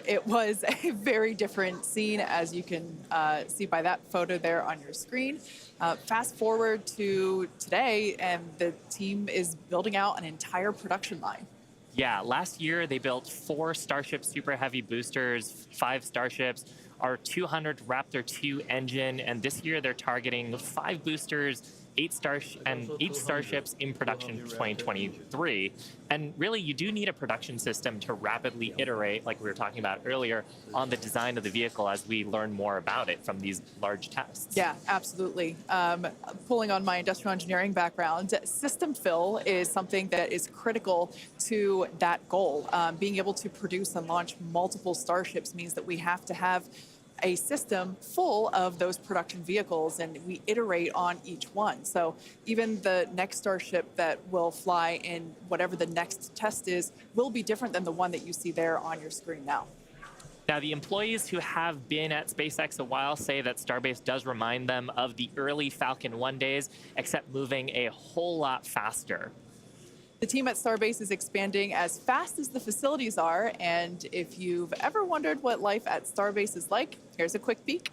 S7: It was a very different scene, as you can see by that photo there on your screen. Fast forward to today, and the team is building out an entire production line.
S8: Yeah, last year they built 4 Starship Super Heavy boosters, 5 Starships, our 200 Raptor 2 engine, and this year they're targeting 5 boosters, 8 Starships in production for 2023. And really, you do need a production system to rapidly iterate, like we were talking about earlier, on the design of the vehicle as we learn more about it from these large tests.
S7: Yeah, absolutely. Pulling on my industrial engineering background, system fill is something that is critical to that goal. Being able to produce and launch multiple Starships means that we have to have a system full of those production vehicles, and we iterate on each one. So even the next Starship that will fly in whatever the next test is will be different than the one that you see there on your screen now.
S8: Now, the employees who have been at SpaceX a while say that Starbase does remind them of the early Falcon 1 days, except moving a whole lot faster.
S7: The team at Starbase is expanding as fast as the facilities are, and if you've ever wondered what life at Starbase is like, here's a quick peek.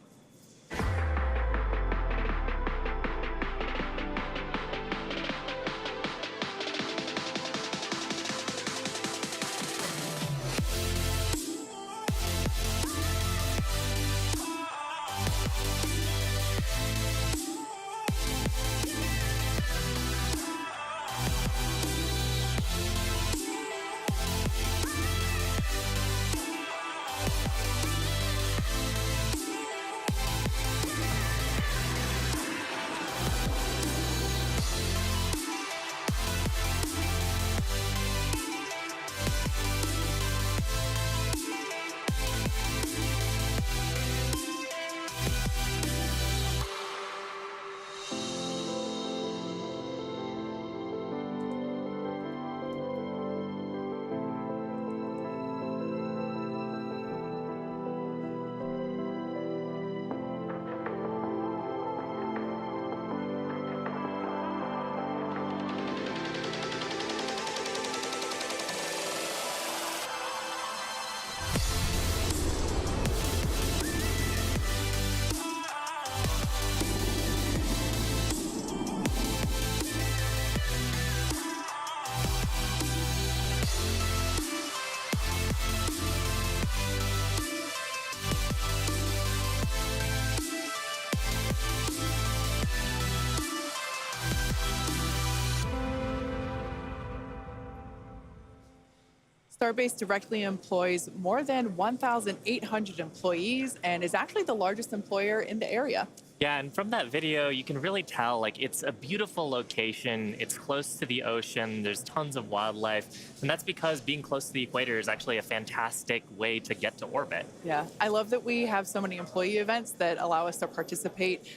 S7: Starbase directly employs more than 1,800 employees and is actually the largest employer in the area.
S8: Yeah, and from that video, you can really tell, like, it's a beautiful location. It's close to the ocean. There's tons of wildlife. And that's because being close to the equator is actually a fantastic way to get to orbit.
S7: Yeah, I love that we have so many employee events that allow us to participate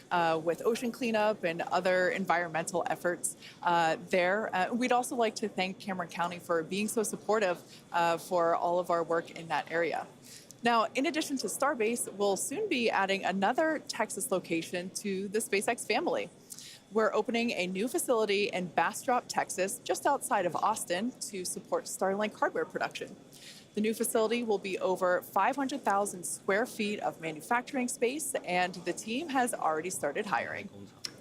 S7: with ocean cleanup and other environmental efforts there. We'd also like to thank Cameron County for being so supportive for all of our work in that area. Now, in addition to Starbase, we'll soon be adding another Texas location to the SpaceX family. We're opening a new facility in Bastrop, Texas, just outside of Austin, to support Starlink hardware production. The new facility will be over 500,000 square feet of manufacturing space, and the team has already started hiring.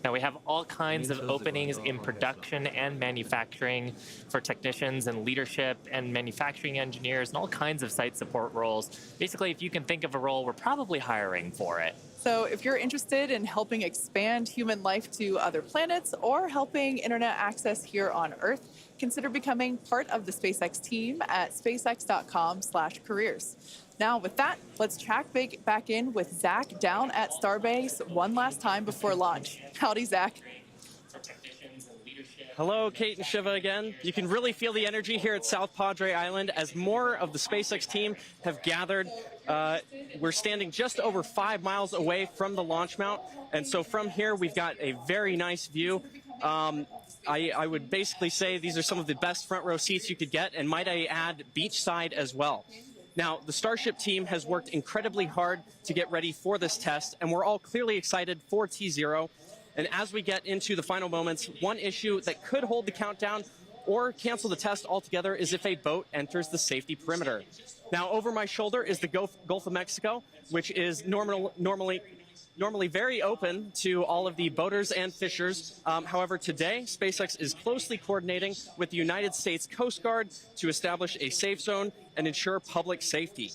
S8: Now, we have all kinds of openings in production and manufacturing for technicians and leadership and manufacturing engineers and all kinds of site support roles. Basically, if you can think of a role, we're probably hiring for it.
S7: So if you're interested in helping expand human life to other planets or helping internet access here on Earth, consider becoming part of the SpaceX team at spacex.com/careers. Now, with that, let's check back in with Zach down at Starbase one last time before launch. Howdy, Zach.
S9: Hello, Kate and Shiva again. You can really feel the energy here at South Padre Island as more of the SpaceX team have gathered. We're standing just over 5 miles away from the launch mount, and so from here we've got a very nice view. I would basically say these are some of the best front row seats you could get, and might I add, beachside as well. Now, the Starship team has worked incredibly hard to get ready for this test, and we're all clearly excited for T0. And as we get into the final moments, one issue that could hold the countdown or cancel the test altogether is if a boat enters the safety perimeter. Now, over my shoulder is the Gulf of Mexico, which is normally very open to all of the boaters and fishers. However, today, SpaceX is closely coordinating with the United States Coast Guard to establish a safe zone and ensure public safety.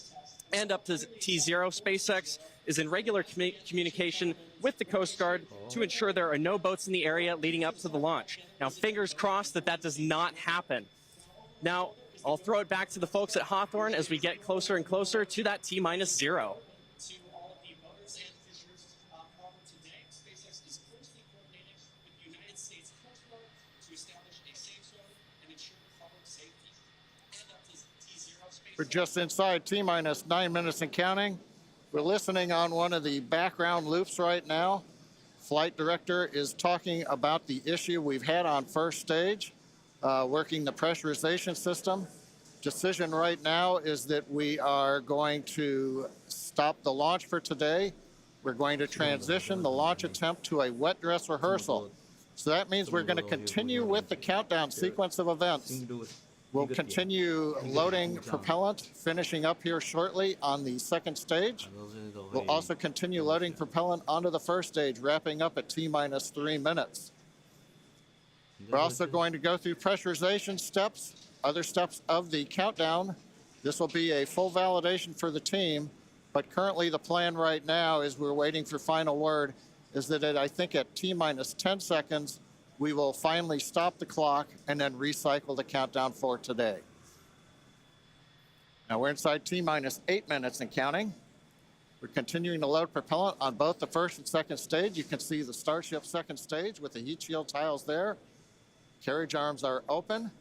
S9: And up to T0, SpaceX is in regular communication with the Coast Guard to ensure there are no boats in the area leading up to the launch. Now, fingers crossed that that does not happen. Now, I'll throw it back to the folks at Hawthorne as we get closer and closer to that T-0.
S11: We're just inside T-minus 9 minutes and counting. We're listening on one of the background loops right now. Flight director is talking about the issue we've had on first stage, working the pressurization system. Decision right now is that we are going to stop the launch for today. We're going to transition the launch attempt to a wet dress rehearsal. So that means we're going to continue with the countdown sequence of events. We'll continue loading propellant, finishing up here shortly on the second stage. We'll also continue loading propellant onto the first stage, wrapping up at T-minus 3 minutes. We're also going to go through pressurization steps, other steps of the countdown. This will be a full validation for the team, but currently the plan right now is we're waiting for final word, is that I think at T-minus 10 seconds, we will finally stop the clock and then recycle the countdown for today. Now we're inside T-minus 8 minutes and counting. We're continuing to load propellant on both the first and second stage. You can see the Starship second stage with the heat shield tiles there. Carriage arms are open.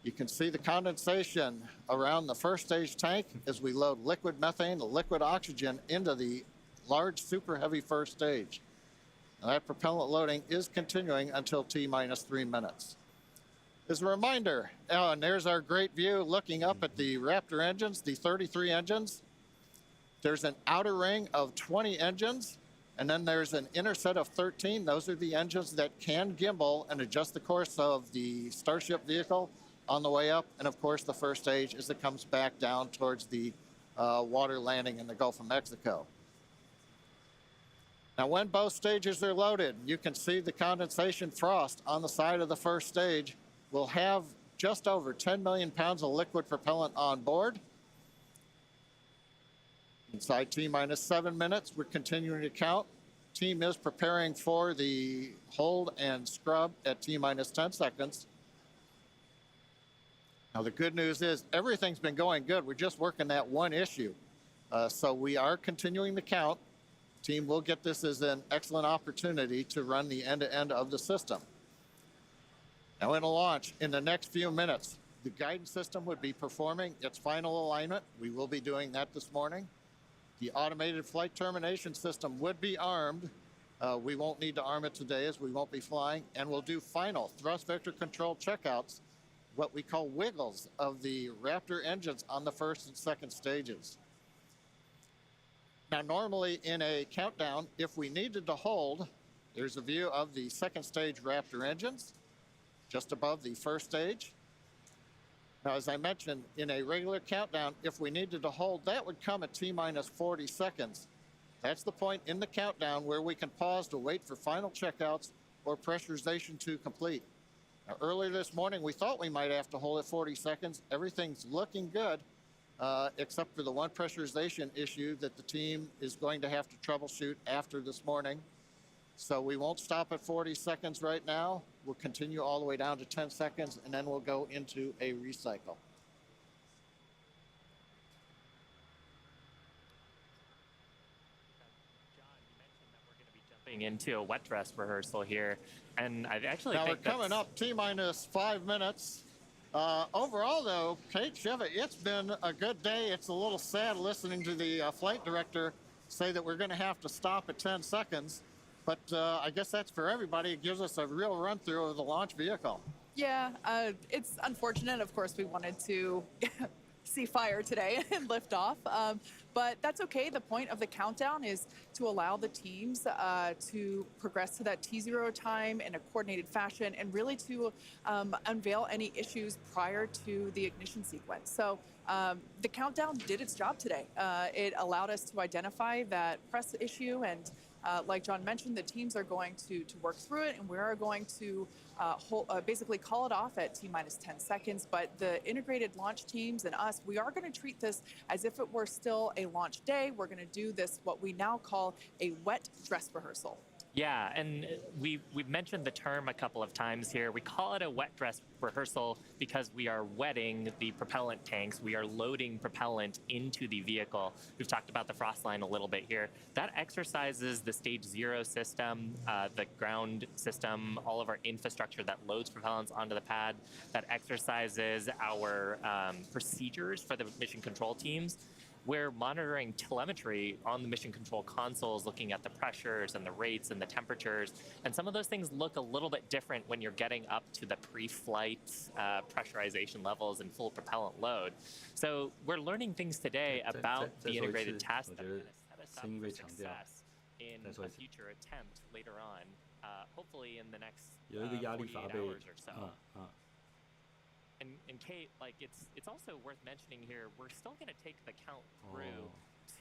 S11: You can see the condensation around the first stage tank as we load liquid methane, liquid oxygen into the large super heavy first stage. Now that propellant loading is continuing until T-minus 3 minutes. As a reminder, and there's our great view looking up at the Raptor engines, the 33 engines. There's an outer ring of 20 engines, and then there's an inner set of 13. Those are the engines that can gimbal and adjust the course of the Starship vehicle on the way up. And of course, the first stage as it comes back down towards the water landing in the Gulf of Mexico. Now, when both stages are loaded, you can see the condensation frost on the side of the first stage. We'll have just over 10 million pounds of liquid propellant on board. Inside T-minus 7 minutes, we're continuing to count. Team is preparing for the hold and scrub at T-minus 10 seconds. Now, the good news is everything's been going good. We're just working that one issue. So we are continuing to count. Team will get this as an excellent opportunity to run the end-to-end of the system. Now in a launch, in the next few minutes, the guidance system would be performing its final alignment. We will be doing that this morning. The automated flight termination system would be armed. We won't need to arm it today as we won't be flying, and we'll do final thrust vector control checkouts, what we call wiggles of the Raptor engines on the first and second stages. Now, normally in a countdown, if we needed to hold, there's a view of the second stage Raptor engines just above the first stage. Now, as I mentioned, in a regular countdown, if we needed to hold, that would come at T-minus 40 seconds. That's the point in the countdown where we can pause to wait for final checkouts or pressurization to complete. Now, earlier this morning, we thought we might have to hold at 40 seconds. Everything's looking good, except for the one pressurization issue that the team is going to have to troubleshoot after this morning. So we won't stop at 40 seconds right now. We'll continue all the way down to 10 seconds, and then we'll go into a recycle.
S8: Into a wet dress rehearsal here, and I actually
S11: now
S8: think
S11: we're coming up T-minus 5 minutes. Overall, though, Kate, Shiva, it's been a good day. It's a little sad listening to the flight director say that we're going to have to stop at 10 seconds, but I guess that's for everybody. It gives us a real run-through of the launch vehicle.
S7: Yeah, it's unfortunate. Of course, we wanted to see fire today and lift off. But that's okay. The point of the countdown is to allow the teams to progress to that T0 time in a coordinated fashion and really to unveil any issues prior to the ignition sequence. So the countdown did its job today. It allowed us to identify that press issue, and like John mentioned, the teams are going to work through it, and we are going to basically call it off at T-minus 10 seconds. But the integrated launch teams and us, we are going to treat this as if it were still a launch day. We're going to do this, what we now call a wet dress rehearsal.
S8: Yeah, and we've mentioned the term a couple of times here. We call it a wet dress rehearsal because we are wetting the propellant tanks. We are loading propellant into the vehicle. We've talked about the frost line a little bit here. That exercises the stage 0 system, the ground system, all of our infrastructure that loads propellants onto the pad. That exercises our procedures for the mission control teams. We're monitoring telemetry on the mission control consoles, looking at the pressures and the rates and the temperatures. And some of those things look a little bit different when you're getting up to the pre-flight pressurization levels and full propellant load. So we're learning things today about the integrated test that are going to set us up for success in a future attempt later on, hopefully in the next 48 hours or so. And Kate, like it's also worth mentioning here, we're still going to take the count through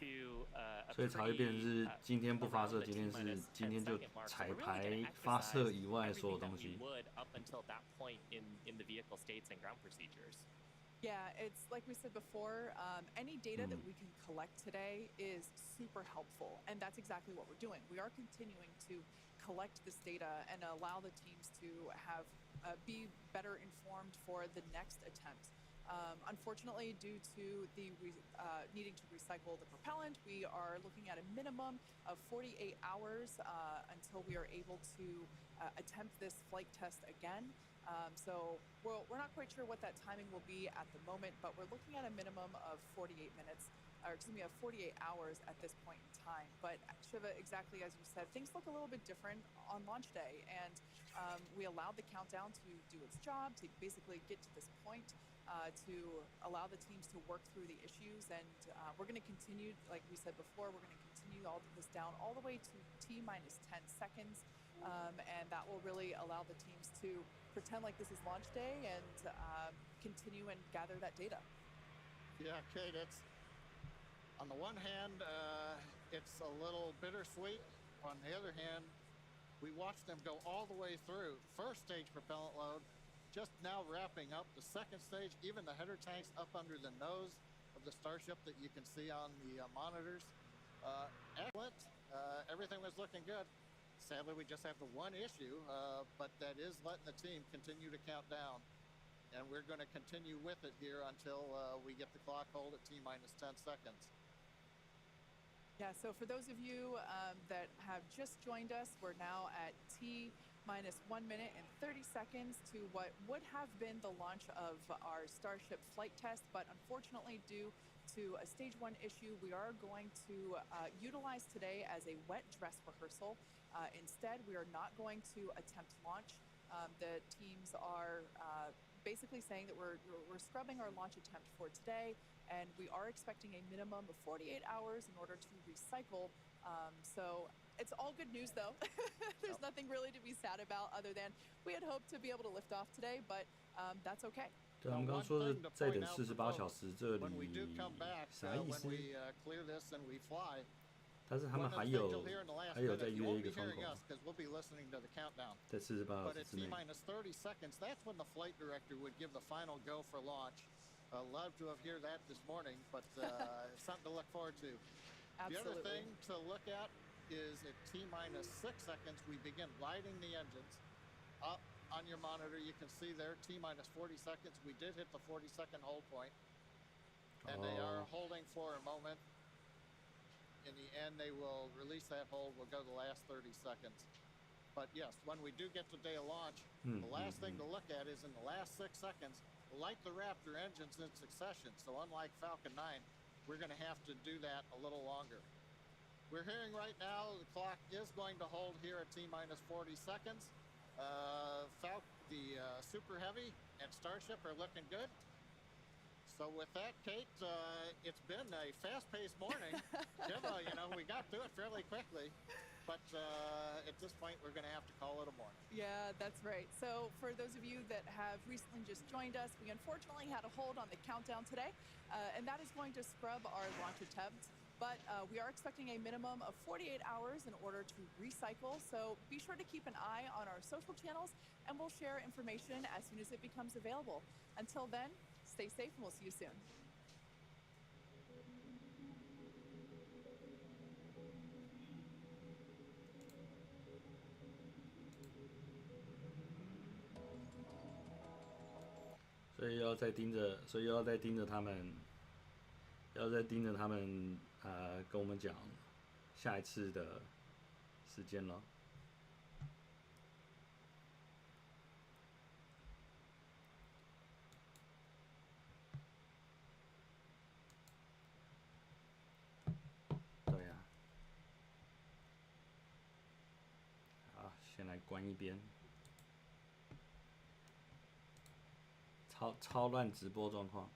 S8: to a
S1: 所以才会变成是今天不发射，今天就彩排发射以外所有东西。
S8: up until that point in the vehicle states and ground procedures.
S7: Yeah, it's like we said before, any data that we can collect today is super helpful, and that's exactly what we're doing. We are continuing to collect this data and allow the teams to have be better informed for the next attempt. Unfortunately, due to the needing to recycle the propellant, we are looking at a minimum of 48 hours until we are able to attempt this flight test again. So we're not quite sure what that timing will be at the moment, but we're looking at a minimum of 48 minutes, or excuse me, of 48 hours at this point in time. But Shiva, exactly as you said, things look a little bit different on launch day, and we allowed the countdown to do its job, to basically get to this point, to allow the teams to work through the issues, and we're going to continue, like we said before, we're going to continue all of this down all the way to T-minus 10 seconds, and that will really allow the teams to pretend like this is launch day and continue and gather that data.
S11: Yeah, Kate, it's on the one hand, it's a little bittersweet. On the other hand, we watched them go all the way through. First stage propellant load, just now wrapping up. The second stage, even the header tanks up under the nose of the Starship that you can see on the monitors. Excellent. Everything was looking good. Sadly, we just have the one issue, but that is letting the team continue to count down. And we're going to continue with it here until we get the clock hold at T-minus 10 seconds.
S7: Yeah, so for those of you that have just joined us, we're now at T-minus 1 minute and 30 seconds to what would have been the launch of our Starship flight test, but unfortunately due to a stage 1 issue, we are going to utilize today as a wet dress rehearsal. Instead, we are not going to attempt launch. The teams are basically saying that we're scrubbing our launch attempt for today, and we are expecting a minimum of 48 hours in order to recycle. So it's all good news, though. There's nothing really to be sad about other than we had hoped to be able to lift off today, but that's okay.
S1: 对，我们刚刚说的再等48小时，这里啥意思？但是他们还有再约一个窗口，在48小时之内。
S11: 30 seconds, that's when the flight director would give the final go for launch. Love to have heard that this morning, but something to look forward to.
S7: Absolutely.
S11: The other thing to look at is at T-6 seconds, we begin lighting the engines. Up on your monitor, you can see there, T-40 seconds. We did hit the 40-second hold point, and they are holding for a moment. In the end, they will release that hold. We'll go the last 30 seconds. But yes, when we do get to day of launch, the last thing to look at is in the last 6 seconds, light the Raptor engines in succession. So unlike Falcon 9, we're going to have to do that a little longer. We're hearing right now the clock is going to hold here at T-40 seconds. The Super Heavy and Starship are looking good. So with that, Kate, it's been a fast-paced morning. We got through it fairly quickly. But at this point, we're going to have to call it a morning.
S7: Yeah, that's right. So for those of you that have recently just joined us, we unfortunately had a hold on the countdown today, and that is going to scrub our launch attempts. But we are expecting a minimum of 48 hours in order to recycle. So be sure to keep an eye on our social channels, and we'll share information as soon as it becomes available. Until then, stay safe, and we'll see you soon.
S1: 所以要再盯着他们，跟我们讲下一次的时间了。对呀，好，先来关一边。超乱直播状况。